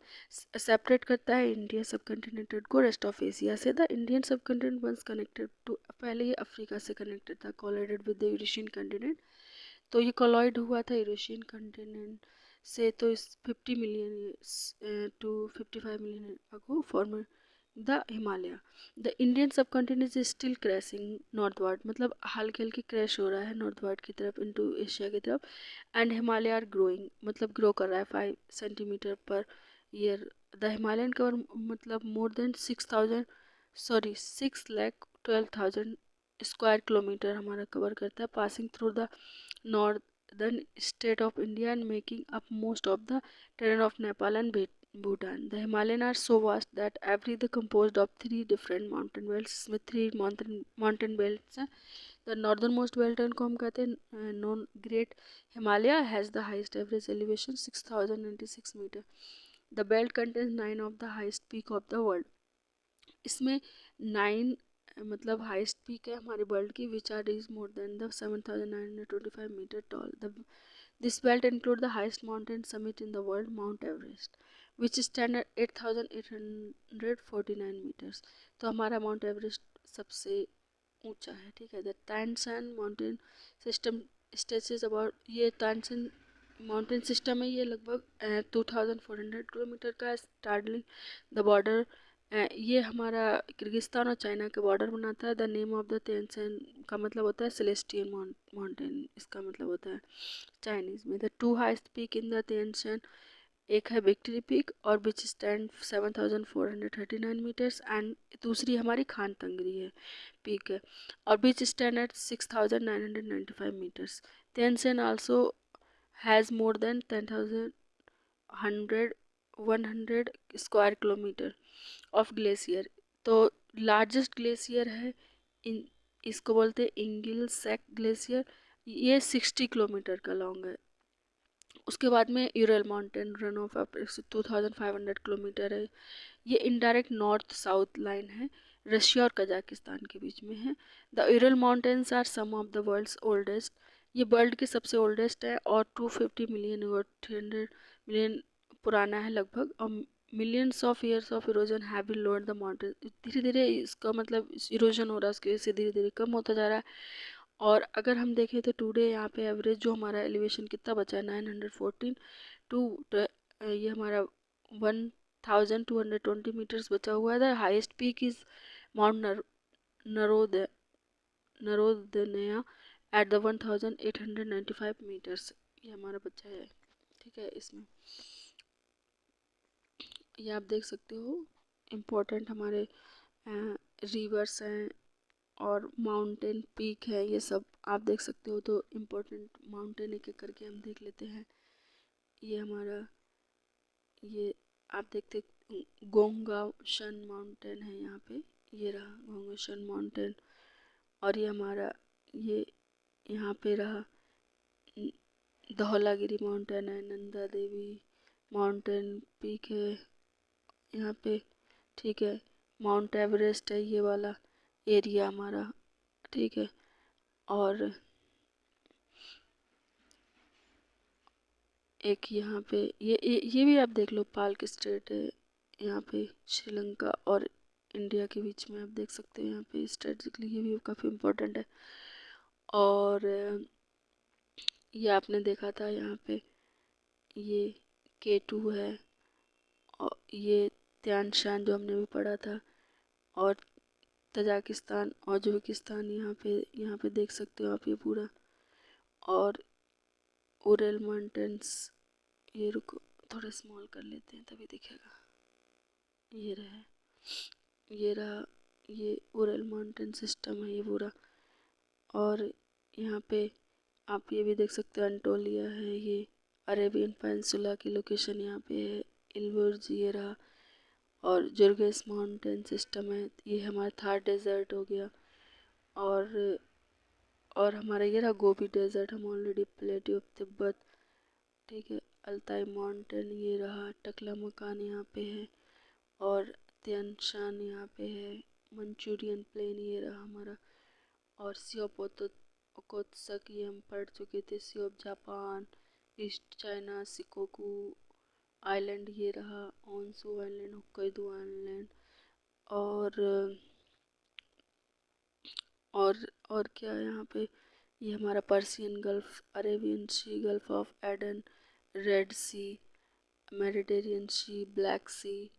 सेपरेट करता है इंडिया सब कॉन्टिनेंट को रेस्ट ऑफ एशिया से। द इंडियन सब कॉन्टिनेंट वंस कनेक्टेड टू, पहले ये अफ्रीका से कनेक्टेड था, collided with the Eurasian continent. तो ये कोलॉइड हुआ था यूरेशियन कॉन्टिनेंट से, तो इस 50 million to 55 million ago former the Himalaya. The Indian subcontinent is still crashing northward, मतलब हल्के हल्के क्रैश हो रहा है नॉर्थवर्ड की तरफ इनटू एशिया की तरफ। एंड हिमालय आर ग्रोइंग, मतलब ग्रो कर रहा है 5 centimetre per year. The Himalayan cover मतलब more than 6 lakh 12,000 square kilometre हमारा कवर करता है, passing through the northern state of India and making up most of the terrain of Nepal and Bhutan. The Himalayan are so vast that every the composed of three different mountain belts, इसमें three mountain belts हैं. The northernmost belt को हम कहते हैं known Great Himalaya has the highest average elevation 6096 meter. The belt contains 9 of the highest peak of the world. इसमें 9 मतलब highest peak है हमारे वर्ल्ड की, which are is more than the 7925 metre tall. The this belt include the highest mountain summit in the world, Mount Everest, which stand at 8849 metres. तो हमारा Mount Everest सबसे ऊंचा है, ठीक है। The Tian Shan mountain system stretches about, ये Tian Shan mountain system है, ये लगभग 2400 किलोमीटर का है, स्टार्टलिंग द बॉर्डर। ये हमारा किर्गिस्तान और चाइना के बॉर्डर बनाता है। द नेम ऑफ द तेनसेन का मतलब होता है सेलेस्टियल माउंटेन, इसका मतलब होता है चाइनीज़ में। The two highest peak in the Tianshan, एक है विक्ट्री पीक और विच स्टैंड 7439 मीटर्स, एंड दूसरी हमारी खान तंगरी है पीक है, और which stand at 6995 metres. Tianshan also has more than 10,100 square kilometre of glacier. तो लार्जेस्ट ग्लेशियर है इन, इसको बोलते हैं इंगिल सैक ग्लेशियर, ये 60 किलोमीटर का लॉन्ग है। उसके बाद में Ural mountain run of 2500 kilometre है, ये इनडायरेक्ट नॉर्थ साउथ लाइन है, रशिया और कजाकिस्तान के बीच में है। The Ural mountains are some of the world's oldest, ये वर्ल्ड के सबसे ओल्डेस्ट है और 250 मिलियन और 300 मिलियन पुराना है लगभग, और millions of years of erosion have been lowered the mountain. धीरे धीरे इसका मतलब इरोजन हो रहा है, उसकी वजह से धीरे धीरे कम होता जा रहा है। और अगर हम देखें तो टुडे यहाँ पे एवरेज जो हमारा एलिवेशन कितना बचा है 914 टू, ये हमारा 1220 मीटर्स बचा हुआ है। The highest peak is mount Narod Narodnaya at the 1895 metres, ये हमारा बचा है, ठीक है। इसमें ये आप देख सकते हो इम्पोर्टेंट हमारे रिवर्स हैं और माउंटेन पीक है, ये सब आप देख सकते हो। तो इम्पोर्टेंट माउंटेन एक एक करके हम देख लेते हैं। ये हमारा, ये आप देखते गोंगाशन माउंटेन है यहाँ पे, ये रहा गोंगाशन माउंटेन। और ये हमारा ये यहाँ पे रहा धौलागिरी माउंटेन है, नंदा देवी माउंटेन पीक है यहाँ पे, ठीक है। माउंट एवरेस्ट है ये वाला एरिया हमारा, ठीक है। और एक यहाँ पे ये भी आप देख लो, पाल्क स्टेट है यहाँ पे, श्रीलंका और इंडिया के बीच में आप देख सकते हो यहाँ पे स्ट्रेटेजिकली, ये भी काफ़ी इम्पोर्टेंट है। और ये आपने देखा था यहाँ पे ये K2 है, और ये त्यानशान जो हमने भी पढ़ा था, और तजाकिस्तान और उज्बेकिस्तान यहाँ पे देख सकते हो आप ये पूरा। और उरल माउंटेन्स, ये रुको थोड़ा स्मॉल कर लेते हैं तभी दिखेगा, ये रहा ये उरल माउंटेन सिस्टम है ये पूरा। और यहाँ पे आप ये भी देख सकते हो एंटोलिया है, ये अरेबियन पेनिनसुला की लोकेशन यहाँ पे है, इल्बुर्ज ये रहा। और जुर्गेस माउंटेन सिस्टम है, ये हमारा थार डेजर्ट हो गया। और हमारा ये रहा गोबी डेजर्ट, हम ऑलरेडी प्लेट्यू ऑफ तिब्बत, ठीक है। अल्ताई माउंटेन ये रहा, टकला मकान यहाँ पे है, और त्यानशान यहाँ पे है। मंचूरियन प्लेन ये रहा हमारा, और सियोपोतो ओकोत्सक ये हम पढ़ चुके थे। Sea of Japan, East China, Shikoku island ये रहा, ऑनसू आइलैंड, होक्काइडो आइलैंड, और और और क्या है यहाँ पे, ये हमारा Persian Gulf, Arabian Sea, Gulf of Aden, Red Sea, Mediterranean Sea, Black Sea,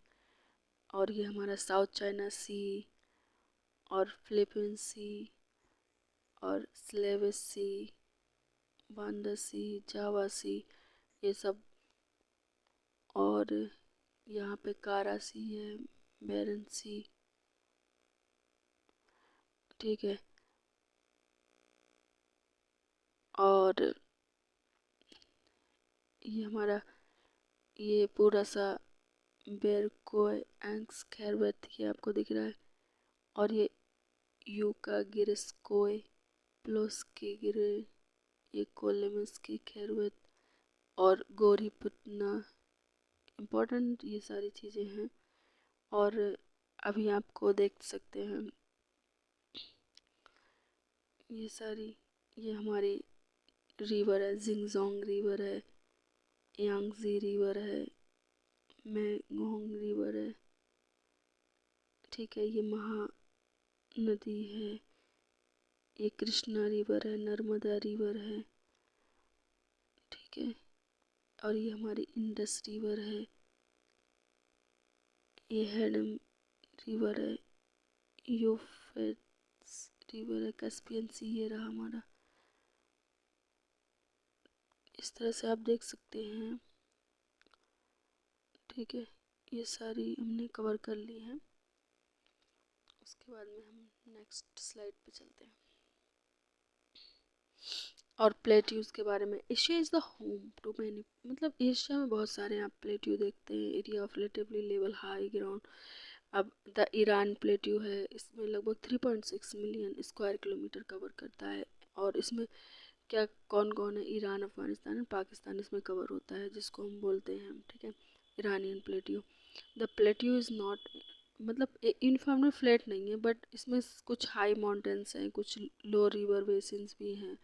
और ये हमारा साउथ चाइना सी, और फिलिपीन सी, और स्लेविस सी, बांदा सी, जावा सी, ये सब, और यहाँ पे कारा सी है, बेरन सी, ठीक है। और ये हमारा ये पूरा सा बेरकोय एंक्स खैरवत ये आपको दिख रहा है, और ये यूका गिरस्कोय प्लोस्की गिरे, ये कोलेमस की खैरवत, और गोरीपुतना इम्पोर्टेंट ये सारी चीज़ें हैं। और अभी आपको देख सकते हैं ये सारी, ये हमारी रिवर है, जिंगजोंग रिवर है, यांगजी रिवर है, मेगोंग रिवर है, ठीक है। ये महा नदी है, ये कृष्णा रिवर है, नर्मदा रिवर है, ठीक है। और ये हमारी इंडस रिवर है, ये हेडम रिवर है, यूफ्रेट्स रिवर है, कैस्पियन सी ये रहा हमारा। इस तरह से आप देख सकते हैं, ठीक है। ये सारी हमने कवर कर ली हैं। उसके बाद में हम नेक्स्ट स्लाइड पे चलते हैं और प्लेट्यूज के बारे में। Asia is the home to many, मतलब एशिया में बहुत सारे आप प्लेट्यू देखते हैं। Area of relatively level high ground. अब द ईरान प्लेट्यू है, इसमें लगभग 3.6 मिलियन स्क्वायर किलोमीटर कवर करता है। और इसमें क्या कौन कौन है, ईरान, अफगानिस्तान और पाकिस्तान इसमें कवर होता है, जिसको हम बोलते हैं, ठीक है, Iranian plateau. The plateau is not, मतलब यूनिफॉर्मली फ्लैट नहीं है, बट इसमें कुछ हाई माउंटेन्स हैं, कुछ लो रिवर बेसिन्स भी हैं।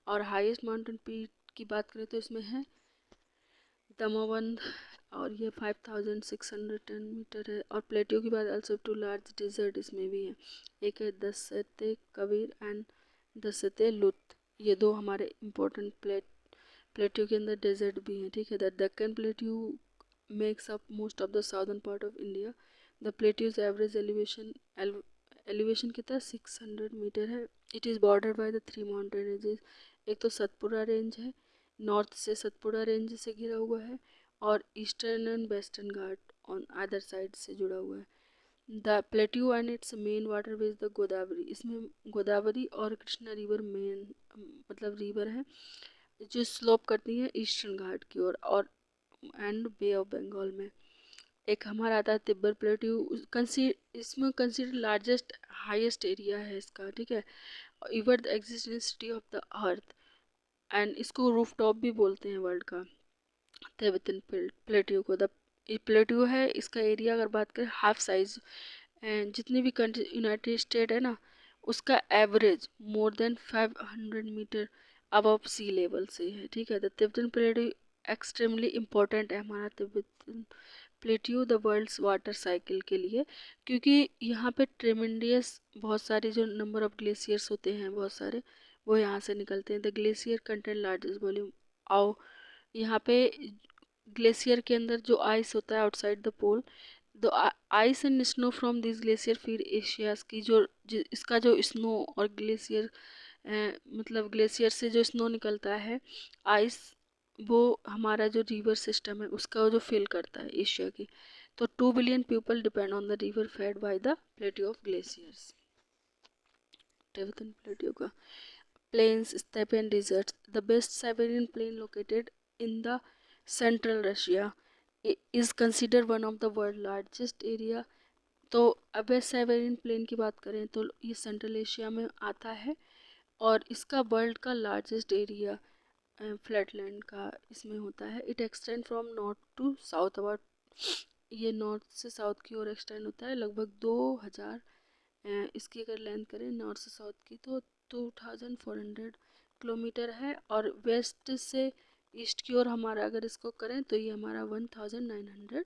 और हाईएस्ट माउंटेन पीक की बात करें तो इसमें है दमोबंद, और ये 5610 मीटर है। और प्लेट्यू की बात, ऑल्सो टू लार्ज डिजर्ट इसमें भी है, एक है दसते कबीर एंड दसते लुत, ये दो हमारे इम्पोर्टेंट प्लेट्यू के अंदर डेजर्ट भी हैं, ठीक है। The Deccan plateau makes up most of the southern part of India. The plateaus average elevation कितना 600 मीटर है। It is border by the 3 mountain ranges. एक तो सतपुरा रेंज है, नॉर्थ से सतपुरा रेंज से घिरा हुआ है, और eastern and western Ghat on other side से जुड़ा हुआ है। The plateau and it's main water way is the Godavari, इसमें गोदावरी और कृष्णा रिवर मेन मतलब रिवर है, जो स्लोप करती है ईस्टर्न घाट की ओर, और एंड बे ऑफ बंगाल में। एक हमारा आता है तिब्बत प्लेट्यू, इसमें कंसीडर लार्जेस्ट हाईएस्ट एरिया है इसका, ठीक है। Ever the existensity of the earth, and इसको रूफ टॉप भी बोलते हैं वर्ल्ड का, तिब्बतन प्लेट्यू को। द प्लेट्यू है, इसका एरिया अगर बात करें हाफ साइज जितनी भी कंट्री यूनाइटेड स्टेट है ना, उसका average more than 500 metre above sea level से है, ठीक है। The Tibetan plateau extremely important है हमारा Tibetan plateau the world's water cycle के लिए, क्योंकि यहाँ पे ट्रेमेंडियस बहुत सारे जो नंबर ऑफ ग्लेशियर्स होते हैं, बहुत सारे वो यहाँ से निकलते हैं। The glacier content largest volume. आओ यहाँ पे ग्लेशियर के अंदर जो आइस होता है outside the pole, the ice and snow from this glacier फिर एशियाज की इसका जो स्नो और ग्लेशियर मतलब ग्लेशियर से जो स्नो निकलता है, आइस, वो हमारा जो रिवर सिस्टम है उसका जो फिल करता है एशिया की। तो 2 billion people depend on the river fed by the plateau of glaciers. Tibetan plateau का plains, steppe and deserts. The best Siberian plain located in the central Russia is consider one of the world largest area. तो अब waste Siberian plane की बात करें तो ये central Asia में आता है, और इसका वर्ल्ड का लार्जेस्ट एरिया फ्लैटलैंड का इसमें होता है। It extend from north to south about, ये नॉर्थ से साउथ की ओर एक्सटेंड होता है लगभग 2000, इसकी अगर लेंथ करें नॉर्थ से साउथ की तो 2400 किलोमीटर है, और वेस्ट से ईस्ट की ओर हमारा अगर इसको करें तो ये हमारा 1900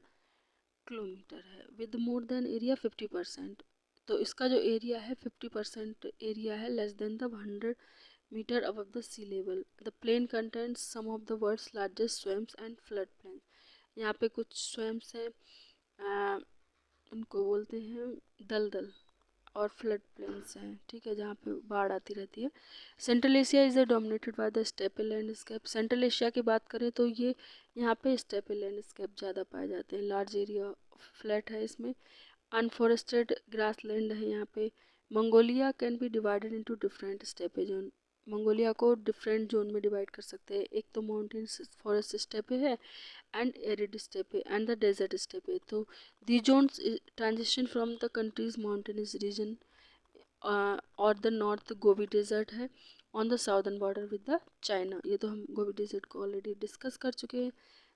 किलोमीटर है, विद मोर देन एरिया 50%। तो इसका जो एरिया है 50% एरिया है less than the 100 metre above the sea level. The plain contents some of the world's largest swamps and flood plain. यहाँ पे कुछ स्विम्स हैं, उनको बोलते हैं दलदल, और फ्लड प्लेन्स हैं, ठीक है, जहाँ पे बाढ़ आती रहती है। Central Asia is dominated by the steppe landscape. Central Asia की बात करें तो ये यहाँ पे स्टेपी लैंडस्केप ज़्यादा पाए जाते हैं। लार्ज एरिया फ्लैट है इसमें, अनफॉरेस्टेड ग्रासलैंड है यहाँ पे। Mongolia can be divided into different steppe zone. Mongolia को डिफरेंट जोन में डिवाइड कर सकते हैं। एक तो माउंटेन फॉरेस्ट स्टेपे है, and arid steppe, and the desert steppe. तो the zones transition from the countries mountainous region और द नॉर्थ गोबी डेजर्ट है on the southern border with the China. ये तो हम गोबी डेजर्ट को already discuss कर चुके हैं।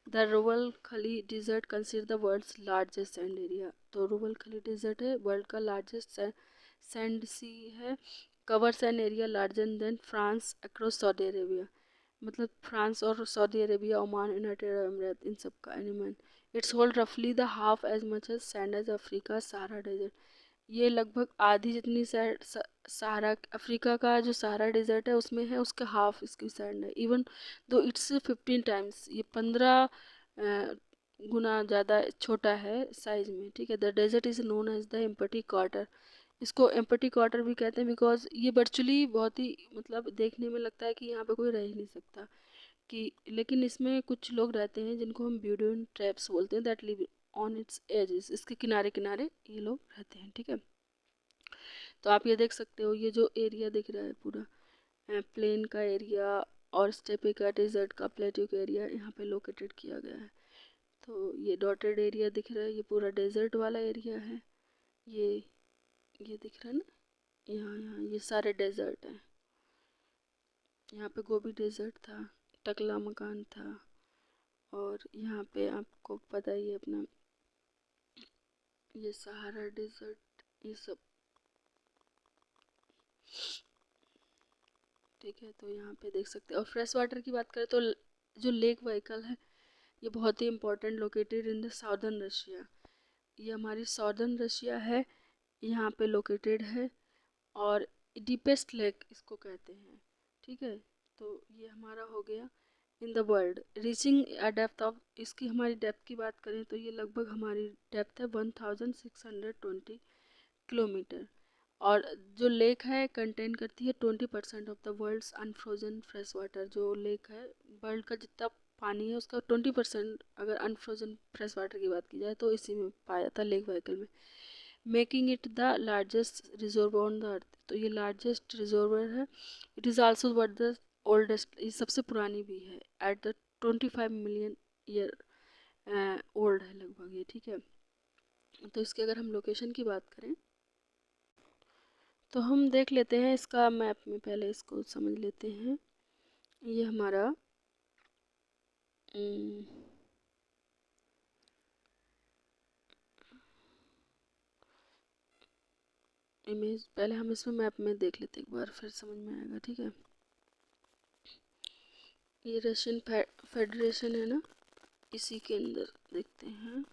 द रुवल खली desert consider the world's largest sand area. तो रुवल खली डेजर्ट है वर्ल्ड का लार्जेस्ट सैंड सी है, covers an area larger than France across Saudi Arabia. मतलब फ्रांस और Saudi Arabia, Oman, United Arab Emirates, इन सब का एनिमल। इट्स होल्ड रफली the half as much as sand as Africa Sahara desert. ये लगभग आधी जितनी सहारा अफ्रीका का जो सहारा डेजर्ट है उसमें है, उसका हाफ इसकी सैंड है। इवन दो इट्स 15 टाइम्स, ये 15 गुना ज़्यादा छोटा है साइज में, ठीक है। The desert is known as the Empty Quarter. इसको एम्पटी क्वार्टर भी कहते हैं बिकॉज ये वर्चुअली बहुत ही मतलब देखने में लगता है कि यहाँ पे कोई रह ही नहीं सकता, कि लेकिन इसमें कुछ लोग रहते हैं जिनको हम ब्यूडन ट्रैप्स बोलते हैं, that live on its edges. इसके किनारे किनारे ये लोग रहते हैं, ठीक है। तो आप ये देख सकते हो, ये जो एरिया दिख रहा है पूरा प्लेन का एरिया और स्टेपे का, डेजर्ट का, प्लेट्यू का एरिया यहाँ पे लोकेटेड किया गया है। तो ये डॉटेड एरिया दिख रहा है, ये पूरा डेजर्ट वाला एरिया है। ये दिख रहा है ना, यहाँ यहाँ ये सारे डेजर्ट हैं। यहाँ पे गोबी डेजर्ट था, टकला मकान था, और यहाँ पे आपको पता ही है अपना ये सहारा डेजर्ट, ये सब, ठीक है। तो यहाँ पे देख सकते हैं। और फ्रेश वाटर की बात करें तो जो लेक व्हीकल है ये बहुत ही important, located in the southern Russia. ये हमारी साउदर्न रशिया है, यहाँ पे लोकेटेड है, और डीपेस्ट लेक इसको कहते हैं, ठीक है। तो ये हमारा हो गया इन the world reaching a depth of, इसकी हमारी डेप्थ की बात करें तो ये लगभग हमारी डेप्थ है 1620 किलोमीटर। और जो लेक है कंटेन करती है 20% of the world's unfrozen fresh water. जो लेक है वर्ल्ड का जितना पानी है उसका 20% अगर अनफ्रोजन फ्रेश वाटर की बात की जाए तो इसी में पाया जाता है, लेक व्हीकल में। Making it the largest reservoir on the earth. तो ये लार्जेस्ट रिजर्वर है। It is also one the oldest, ये सबसे पुरानी भी है, at the 25 million year old है लगभग ये, ठीक है। तो इसके अगर हम लोकेशन की बात करें तो हम देख लेते हैं इसका मैप में, पहले इसको समझ लेते हैं। ये हमारा इमेज, पहले हम इसमें मैप में देख लेते हैं एक बार, फिर समझ में आएगा, ठीक है। ये रशियन फेडरेशन है ना, इसी के अंदर देखते हैं,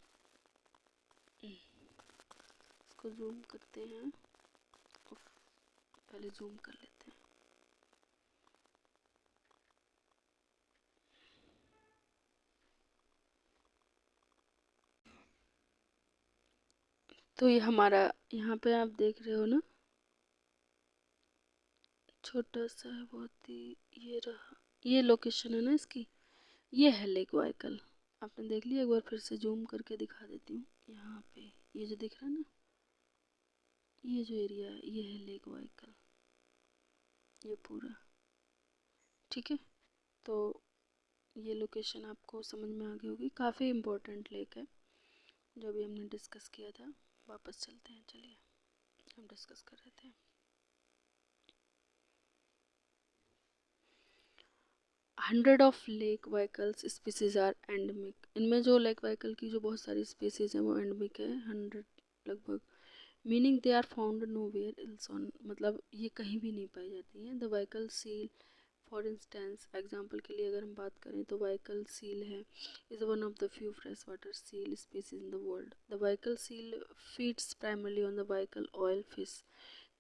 इसको जूम करते हैं, पहले जूम कर लेते हैं। तो ये हमारा यहाँ पे आप देख रहे हो ना, छोटा सा है बहुत ही, ये रहा, ये लोकेशन है ना इसकी, ये है लेक व्हीकल। आपने देख लिया, एक बार फिर से जूम करके दिखा देती हूँ। यहाँ पे ये जो दिख रहा है ना, ये जो एरिया है ये है लेक व्हीकल, ये पूरा, ठीक है। तो ये लोकेशन आपको समझ में आ गई होगी, काफ़ी इम्पोर्टेंट लेक है जो भी हमने डिस्कस किया था। वापस चलते हैं, चलिए हम डिस्कस कर रहे थे। 100 of lake Baikal's species are endemic. इनमें जो लेक व्हीकल की जो बहुत सारी स्पीसीज हैं वो एंडेमिक है, 100 लगभग meaning they are found nowhere else on, मतलब ये कहीं भी नहीं पाई जाती हैं। The Baikal seal for instance, example के लिए अगर हम बात करें तो वाइकल सील है is one of the few fresh water seal species in the world. The Baikal seal feeds primarily on the Baikal oil fish,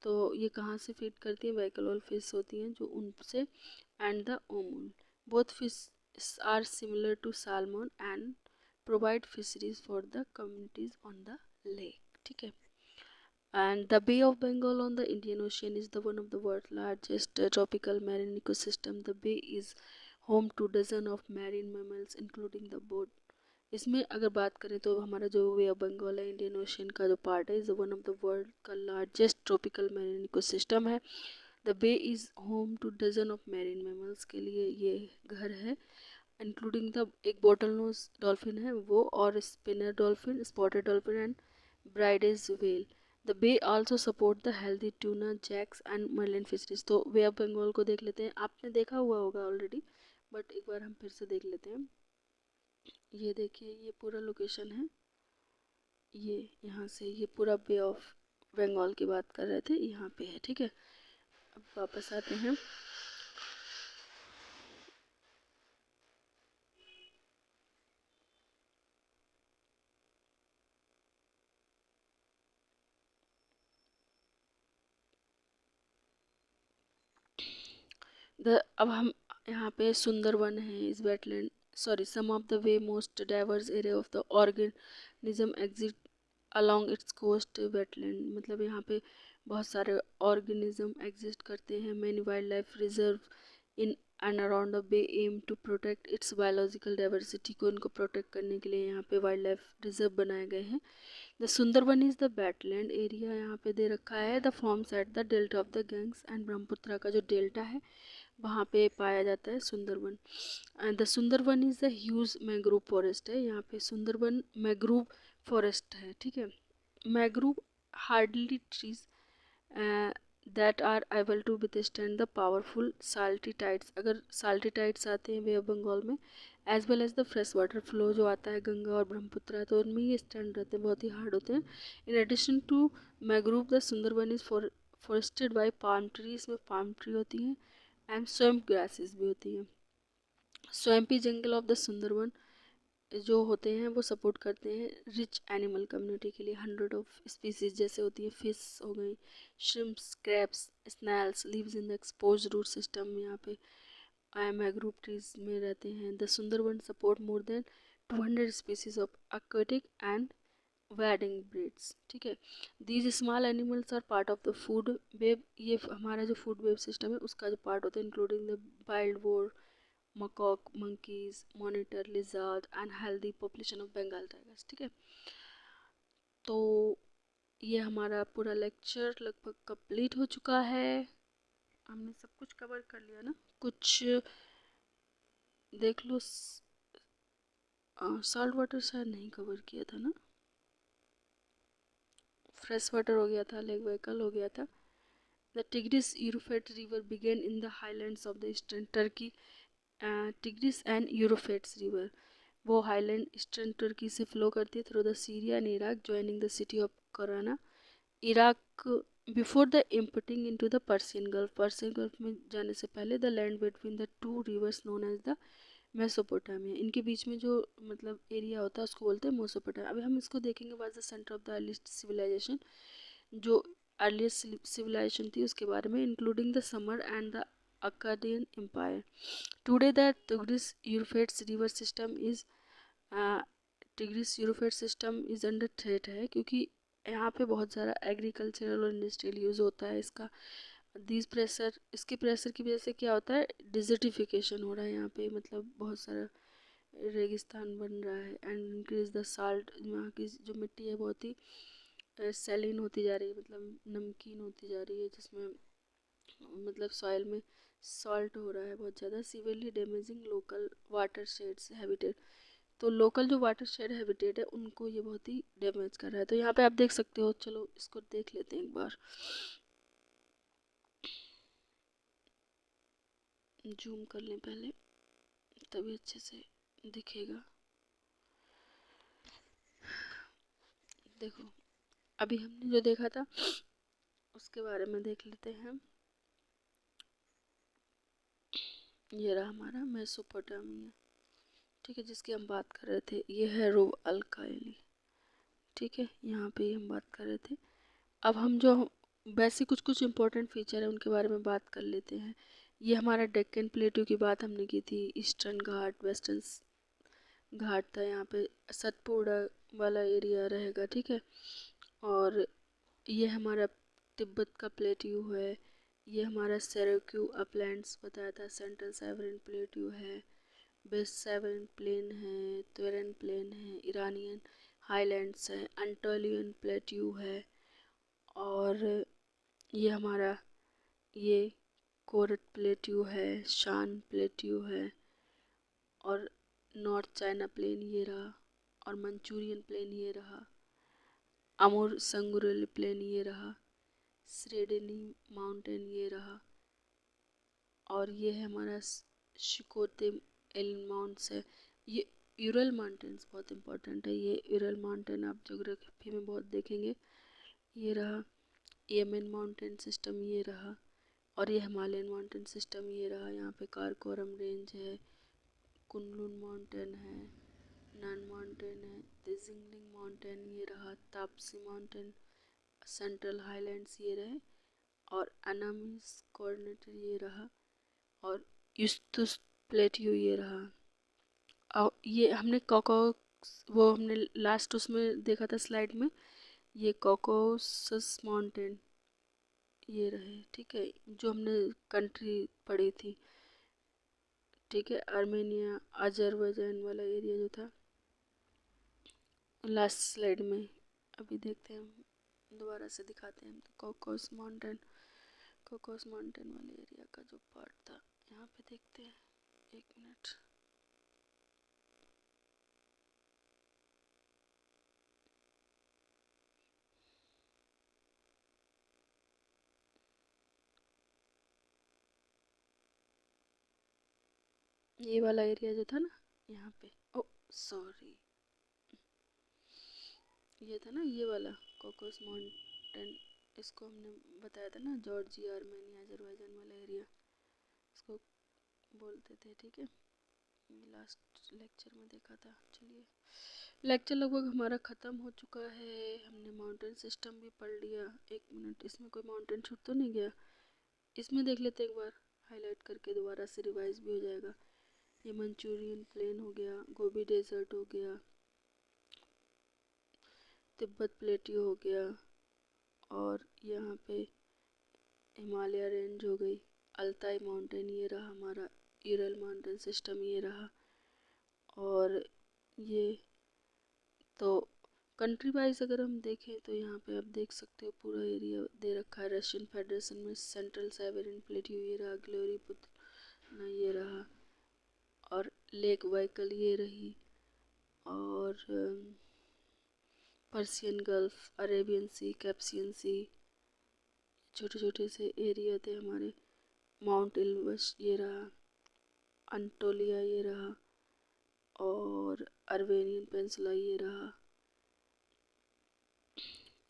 तो ये कहाँ से फीड करती है, वाइकल ऑयल फिश होती हैं जो उनसे, and the omul. Both fish are similar to salmon and provide fisheries for the communities on the lake, ठीक है। And the Bay of Bengal on the Indian Ocean is the one of the world's largest tropical marine ecosystem. The bay is home to dozens of marine mammals, including the boat. इसमें अगर बात करें तो हमारा जो way of Bengal है, Indian ocean का जो पार्ट है, is one of the world का लार्जेस्ट ट्रॉपिकल मैरीन इकोसिस्टम है। The bay is home to dozen of marine mammals, के लिए ये घर है, इंक्लूडिंग द एक बोटल नोज डॉल्फिन है वो, और spinner dolphin, spotted dolphin and Bryde's whale. The bay also support the healthy tuna, jacks and marlin fisheries. तो वे ऑफ बंगाल को देख लेते हैं, आपने देखा हुआ होगा ऑलरेडी, बट एक बार हम फिर से देख लेते हैं। ये देखिए, ये पूरा लोकेशन है, ये यहाँ से ये पूरा बे ऑफ बंगाल की बात कर रहे थे, यहाँ पे है, ठीक है। अब वापस आते हैं। अब हम यहाँ पे सुंदरवन है, इस wetland, sorry, some of the way most diverse area of the organism exist along its coast wetland, मतलब यहाँ पे बहुत सारे ऑर्गेनिज्म एग्जिस्ट करते हैं। Many wildlife reserve in and around the bay aim to protect its biological diversity, को इनको protect करने के लिए यहाँ पे वाइल्ड लाइफ रिजर्व बनाए गए हैं। The Sundarban is the wetland area, यहाँ पे दे रखा है, the forms at the delta of the Ganga and Brahmaputra का जो डेल्टा है वहाँ पे पाया जाता है Sundarban. The Sundarban is the huge mangrove forest है, यहाँ पे सुंदरवन मैंग्रोव फॉरेस्ट है, ठीक है। Mangrove hardly trees that are able to withstand the powerful salty tides, अगर साल्टी टाइड्स आते हैं बे ऑफ बंगाल में, as well as the fresh water flow जो आता है गंगा और ब्रह्मपुत्रा, तो उनमें ये स्टैंड रहते हैं, बहुत ही हार्ड होते हैं। In addition to mangrove the Sundarban is forested by palm tree, इसमें पाम ट्री होती हैं, एंड स्वैम्प ग्रासेस भी होती हैं। Swampy jungle of the Sundarban जो होते हैं वो सपोर्ट करते हैं रिच एनिमल कम्युनिटी के लिए। 100 ऑफ स्पीसीज जैसे होती है, फिश हो गई, shrimps, crabs, snails lives in the exposed root system, यहाँ पे मैंग्रोव ट्रीज में रहते हैं। The Sundarban support more than 200 species of aquatic and wading breeds, ठीक है। These small animals are part of the food web, ये हमारा जो फूड वेब सिस्टम है उसका जो पार्ट होता है, including the wild boar, macaque, monkeys, monitor, lizard and healthy population of Bengal tigers, ठीक है। तो ये हमारा पूरा लेक्चर लगभग कंप्लीट हो चुका है, हमने सब कुछ कवर कर लिया ना, कुछ देख लो। सॉल्ट वाटर शायद नहीं कवर किया था ना, फ्रेश वाटर हो गया था, लेक व्हीकल हो गया था। द टिग्रिस यूरोफेट river began in the highlands of the eastern Turkey. Tigris and Euphrates river वो हाईलैंड ईस्टर्न तुर्की से फ्लो करती है through the Syria and Iraq, joining the city of Qurna, Iraq, before the emptying into the Persian Gulf. Persian Gulf में जाने से पहले the land between the two rivers known as the Mesopotamia, इनके बीच में जो मतलब एरिया होता है उसको बोलते हैं मेसोपोटामिया। अभी हम इसको देखेंगे, was the centre of the earliest civilisation, जो अर्लीस्ट सिविलाइजेशन थी उसके बारे में, including the Sumer and the Akkadian Empire. Today, the Tigris-Euphrates river system is Tigris-Euphrates system is under threat है, क्योंकि यहाँ पे बहुत सारा एग्रीकल्चरल और इंडस्ट्रियल यूज़ होता है इसका। इसके प्रेशर की वजह से क्या होता है, डिजर्टिफिकेशन हो रहा है यहाँ पे, मतलब बहुत सारा रेगिस्तान बन रहा है, एंड इंक्रीज द साल्ट, यहाँ की जो मिट्टी है बहुत ही सैलिन होती जा रही है, मतलब नमकीन होती जा रही है, जिसमें मतलब सॉइल में सॉल्ट हो रहा है बहुत ज़्यादा। Severely damaging local water shades habitat, तो लोकल जो वाटर शेड हैबिटेट है उनको ये बहुत ही डैमेज कर रहा है। तो यहाँ पे आप देख सकते हो, चलो इसको देख लेते हैं एक बार, जूम कर लें पहले तभी अच्छे से दिखेगा। देखो अभी हमने जो देखा था उसके बारे में देख लेते हैं। ये रहा हमारा मेसोपोटामिया, ठीक है, जिसकी हम बात कर रहे थे। ये है रो अल्काइली, ठीक है, यहाँ पे हम बात कर रहे थे। अब हम जो वैसे कुछ कुछ इम्पोर्टेंट फीचर है उनके बारे में बात कर लेते हैं। ये हमारा डेक्कन प्लेटू की बात हमने की थी। ईस्टर्न घाट, वेस्टर्न घाट था, यहाँ पे सतपुड़ा वाला एरिया रहेगा, ठीक है। और ये हमारा तिब्बत का प्लेट्यू है। ये हमारा सेरेक्यू अपलैंड्स बताया था, सेंट्रल साइबेरियन प्लेट्यू है, वेस्ट साइबेरियन प्लेन है, ट्वेरन प्लेन है, ईरानियन हाईलैंड्स है, एंटोलियन प्लेट्यू है। और ये हमारा ये कोरट प्लेट्यू है, शान प्लेट्यू है, और नॉर्थ चाइना प्लेन ये रहा, और मंचूरियन प्लेन ये रहा, अमूर संगुरल प्लेन ये रहा, श्रेडनी माउंटेन ये रहा, और ये है हमारा शिकोते एलिन माउंट्स है। ये यूरल माउंटेन्स बहुत इंपॉर्टेंट है। ये यूरल माउंटेन आप ज्योग्राफी में बहुत देखेंगे। ये रहा येमेन माउंटेन सिस्टम, ये रहा, और ये हिमालयन माउंटेन सिस्टम ये रहा। यहाँ पे कारकोरम रेंज है, कुनलुन माउंटेन है, नन माउंटेन है, तेजिंगलिंग माउंटेन ये रहा, तापसी माउंटेन, सेंट्रल हाईलैंड्स ये रहे, और अनामीज कोऑर्डिनेटर ये रहा, और यूस्तुस प्लेट्यू ये रहा। और ये हमने कोको, वो हमने लास्ट उसमें देखा था स्लाइड में, ये कॉकोसस माउंटेन ये रहे, ठीक है, जो हमने कंट्री पढ़ी थी, ठीक है, आर्मेनिया अजरबैजान वाला एरिया जो था लास्ट स्लाइड में। अभी देखते हैं, हम दोबारा से दिखाते हैं। तो कोकोस माउंटेन वाले एरिया का जो पार्ट था यहाँ पे देखते हैं, एक मिनट। ये वाला एरिया जो था ना यहाँ पे, ओ सॉरी, ये था ना ये वाला कोकोस माउंटेन, इसको हमने बताया था ना, जॉर्जिया आर्मेनिया अजरबैजान वाला एरिया इसको बोलते थे, ठीक है। ये लास्ट लेक्चर में देखा था। चलिए, लेक्चर लगभग हमारा ख़त्म हो चुका है। हमने माउंटेन सिस्टम भी पढ़ लिया। एक मिनट, इसमें कोई माउंटेन छूट तो नहीं गया? इसमें देख लेते एक बार, हाईलाइट करके दोबारा से रिवाइज भी हो जाएगा। ये मंचूरियन प्लेन हो गया, गोबी डेजर्ट हो गया, तिब्बत प्लेट्यू हो गया, और यहाँ पे हिमालय रेंज हो गई, अल्ताई माउंटेन ये रहा हमारा, यूरल माउंटेन सिस्टम ये रहा। और ये तो कंट्री वाइज अगर हम देखें तो यहाँ पे आप देख सकते हो पूरा एरिया दे रखा है। रशियन फेडरेशन में सेंट्रल साइबेरियन प्लेट्यू ये रहा, ग्लोरी पुत्र ये रहा, और लेक वाइकल ये रही, और पर्सियन गल्फ, अरेबियन सी, कैप्सियन सी, छोटे छोटे से एरिया थे हमारे। माउंट एल्बस ये रहा, अंटोलिया ये रहा, और अर्वेनियन पेंसिला ये रहा।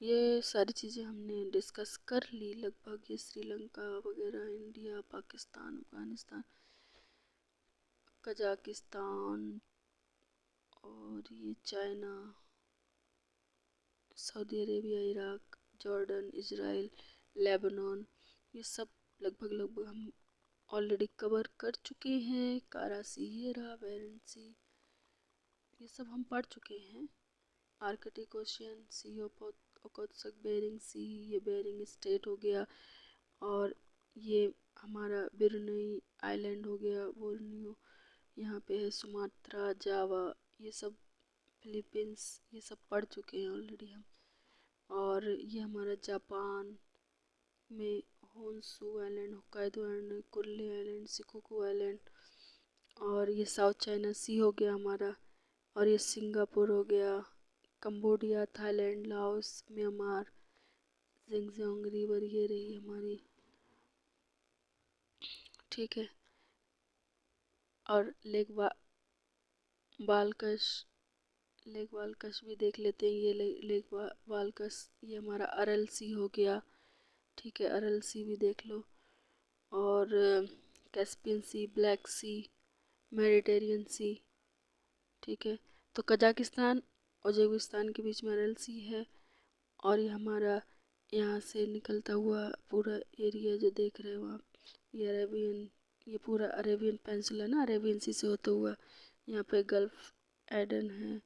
ये सारी चीज़ें हमने डिस्कस कर ली लगभग। ये श्रीलंका वगैरह, इंडिया, पाकिस्तान, अफगानिस्तान, कजाकिस्तान, और ये China, Saudi Arabia, Iraq, Jordan, Israel, Lebanon, ये सब लगभग लगभग हम ऑलरेडी कवर कर चुके हैं। कराची ये रहा, बेरिंग सी, ये सब हम पढ़ चुके हैं। Arctic Ocean, sea of Okhotsk, Bering Sea, ये बेरिंग स्टेट हो गया, और ये हमारा बिरनई आइलैंड हो गया, बोर्नियो यहाँ पे है, सुमात्रा, जावा, ये सब फिलीपींस, ये सब पढ़ चुके हैं ऑलरेडी हम। और ये हमारा जापान में Honshu island, Hokkaido island, Kuril island, Shikoku island, और ये साउथ चाइना सी हो गया हमारा, और ये सिंगापुर हो गया, Cambodia, Thailand, Laos, Myanmar, Xinjiang river ये रही हमारी, ठीक है। और बालकश लेक वालकश भी देख लेते हैं। ये लेक वालकश, ये हमारा अरल सी हो गया, ठीक है, अरल सी भी देख लो। और कैस्पियन सी, ब्लैक सी, मेडिटेरियन सी, ठीक है। तो कजाकिस्तान उज्बेकिस्तान के बीच में अरल सी है। और ये हमारा यहाँ से निकलता हुआ पूरा एरिया जो देख रहे हो आप, ये अरेबियन, ये पूरा अरेबियन पेंसिल है ना, अरेबियन सी से होता हुआ यहाँ पे गल्फ एडन है।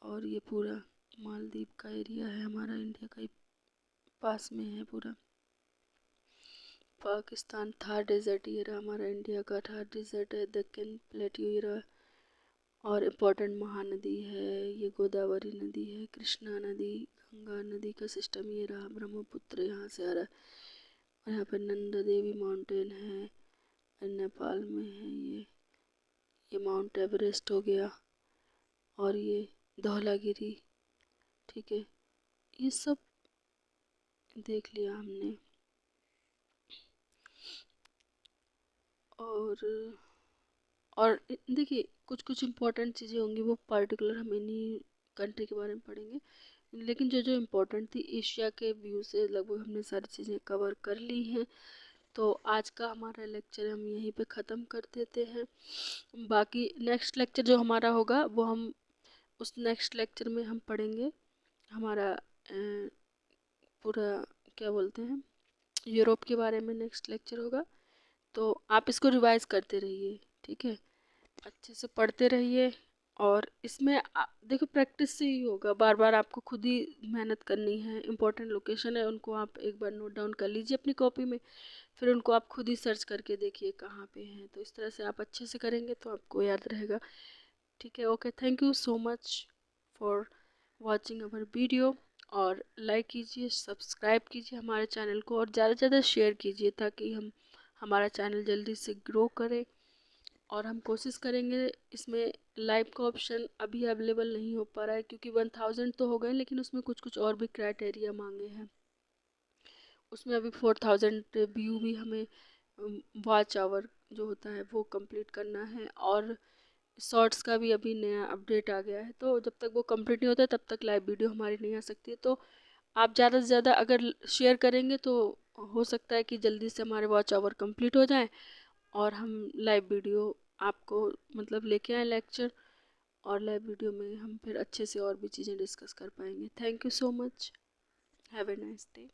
और ये पूरा मालदीव का एरिया है हमारा, इंडिया का ही पास में है पूरा। पाकिस्तान थार डेजर्ट, ये रहा हमारा इंडिया का थार डेजर्ट है। दक्कन प्लेट्यू ये रहा। और इम्पोर्टेंट महानदी है, ये गोदावरी नदी है, कृष्णा नदी, गंगा नदी का सिस्टम ये रहा, ब्रह्मपुत्र यहाँ से आ रहा है। और यहाँ पे नंदा देवी माउंटेन है, नेपाल में है ये माउंट एवरेस्ट हो गया। और ये धौलागिरी, ठीक है। ये सब देख लिया हमने। और देखिए कुछ कुछ इम्पोर्टेंट चीज़ें होंगी, वो पर्टिकुलर हम इन्हीं कंट्री के बारे में पढ़ेंगे। लेकिन जो जो इम्पोर्टेंट थी एशिया के व्यू से लगभग हमने सारी चीज़ें कवर कर ली हैं। तो आज का हमारा लेक्चर हम यहीं पे ख़त्म कर देते हैं। बाकी नेक्स्ट लेक्चर जो हमारा होगा वो हम उस नेक्स्ट लेक्चर में हम पढ़ेंगे हमारा पूरा क्या बोलते हैं, यूरोप के बारे में नेक्स्ट लेक्चर होगा। तो आप इसको रिवाइज करते रहिए, ठीक है, अच्छे से पढ़ते रहिए। और इसमें देखो प्रैक्टिस से ही होगा, बार बार आपको खुद ही मेहनत करनी है। इंपॉर्टेंट लोकेशन है उनको आप एक बार नोट डाउन कर लीजिए अपनी कॉपी में, फिर उनको आप खुद ही सर्च करके देखिए कहाँ पे हैं। तो इस तरह से आप अच्छे से करेंगे तो आपको याद रहेगा, ठीक है। Okay, thank you so much for watching our video. और लाइक कीजिए, सब्सक्राइब कीजिए हमारे चैनल को, और ज़्यादा से ज़्यादा शेयर कीजिए ताकि हमारा चैनल जल्दी से ग्रो करे। और हम कोशिश करेंगे, इसमें लाइव का ऑप्शन अभी अवेलेबल नहीं हो पा रहा है क्योंकि 1000 तो हो गए, लेकिन उसमें कुछ कुछ और भी क्राइटेरिया मांगे हैं। उसमें अभी 4000 व्यू भी हमें वॉच आवर जो होता है वो कंप्लीट करना है। और शॉर्ट्स का भी अभी नया अपडेट आ गया है, तो जब तक वो कंप्लीट नहीं होता तब तक लाइव वीडियो हमारी नहीं आ सकती है। तो आप ज़्यादा से ज़्यादा अगर शेयर करेंगे तो हो सकता है कि जल्दी से हमारे वॉच आवर कंप्लीट हो जाए और हम लाइव वीडियो आपको मतलब लेके आए लेक्चर। और लाइव वीडियो में हम फिर अच्छे से और भी चीज़ें डिस्कस कर पाएंगे। Thank you so much, have a nice day.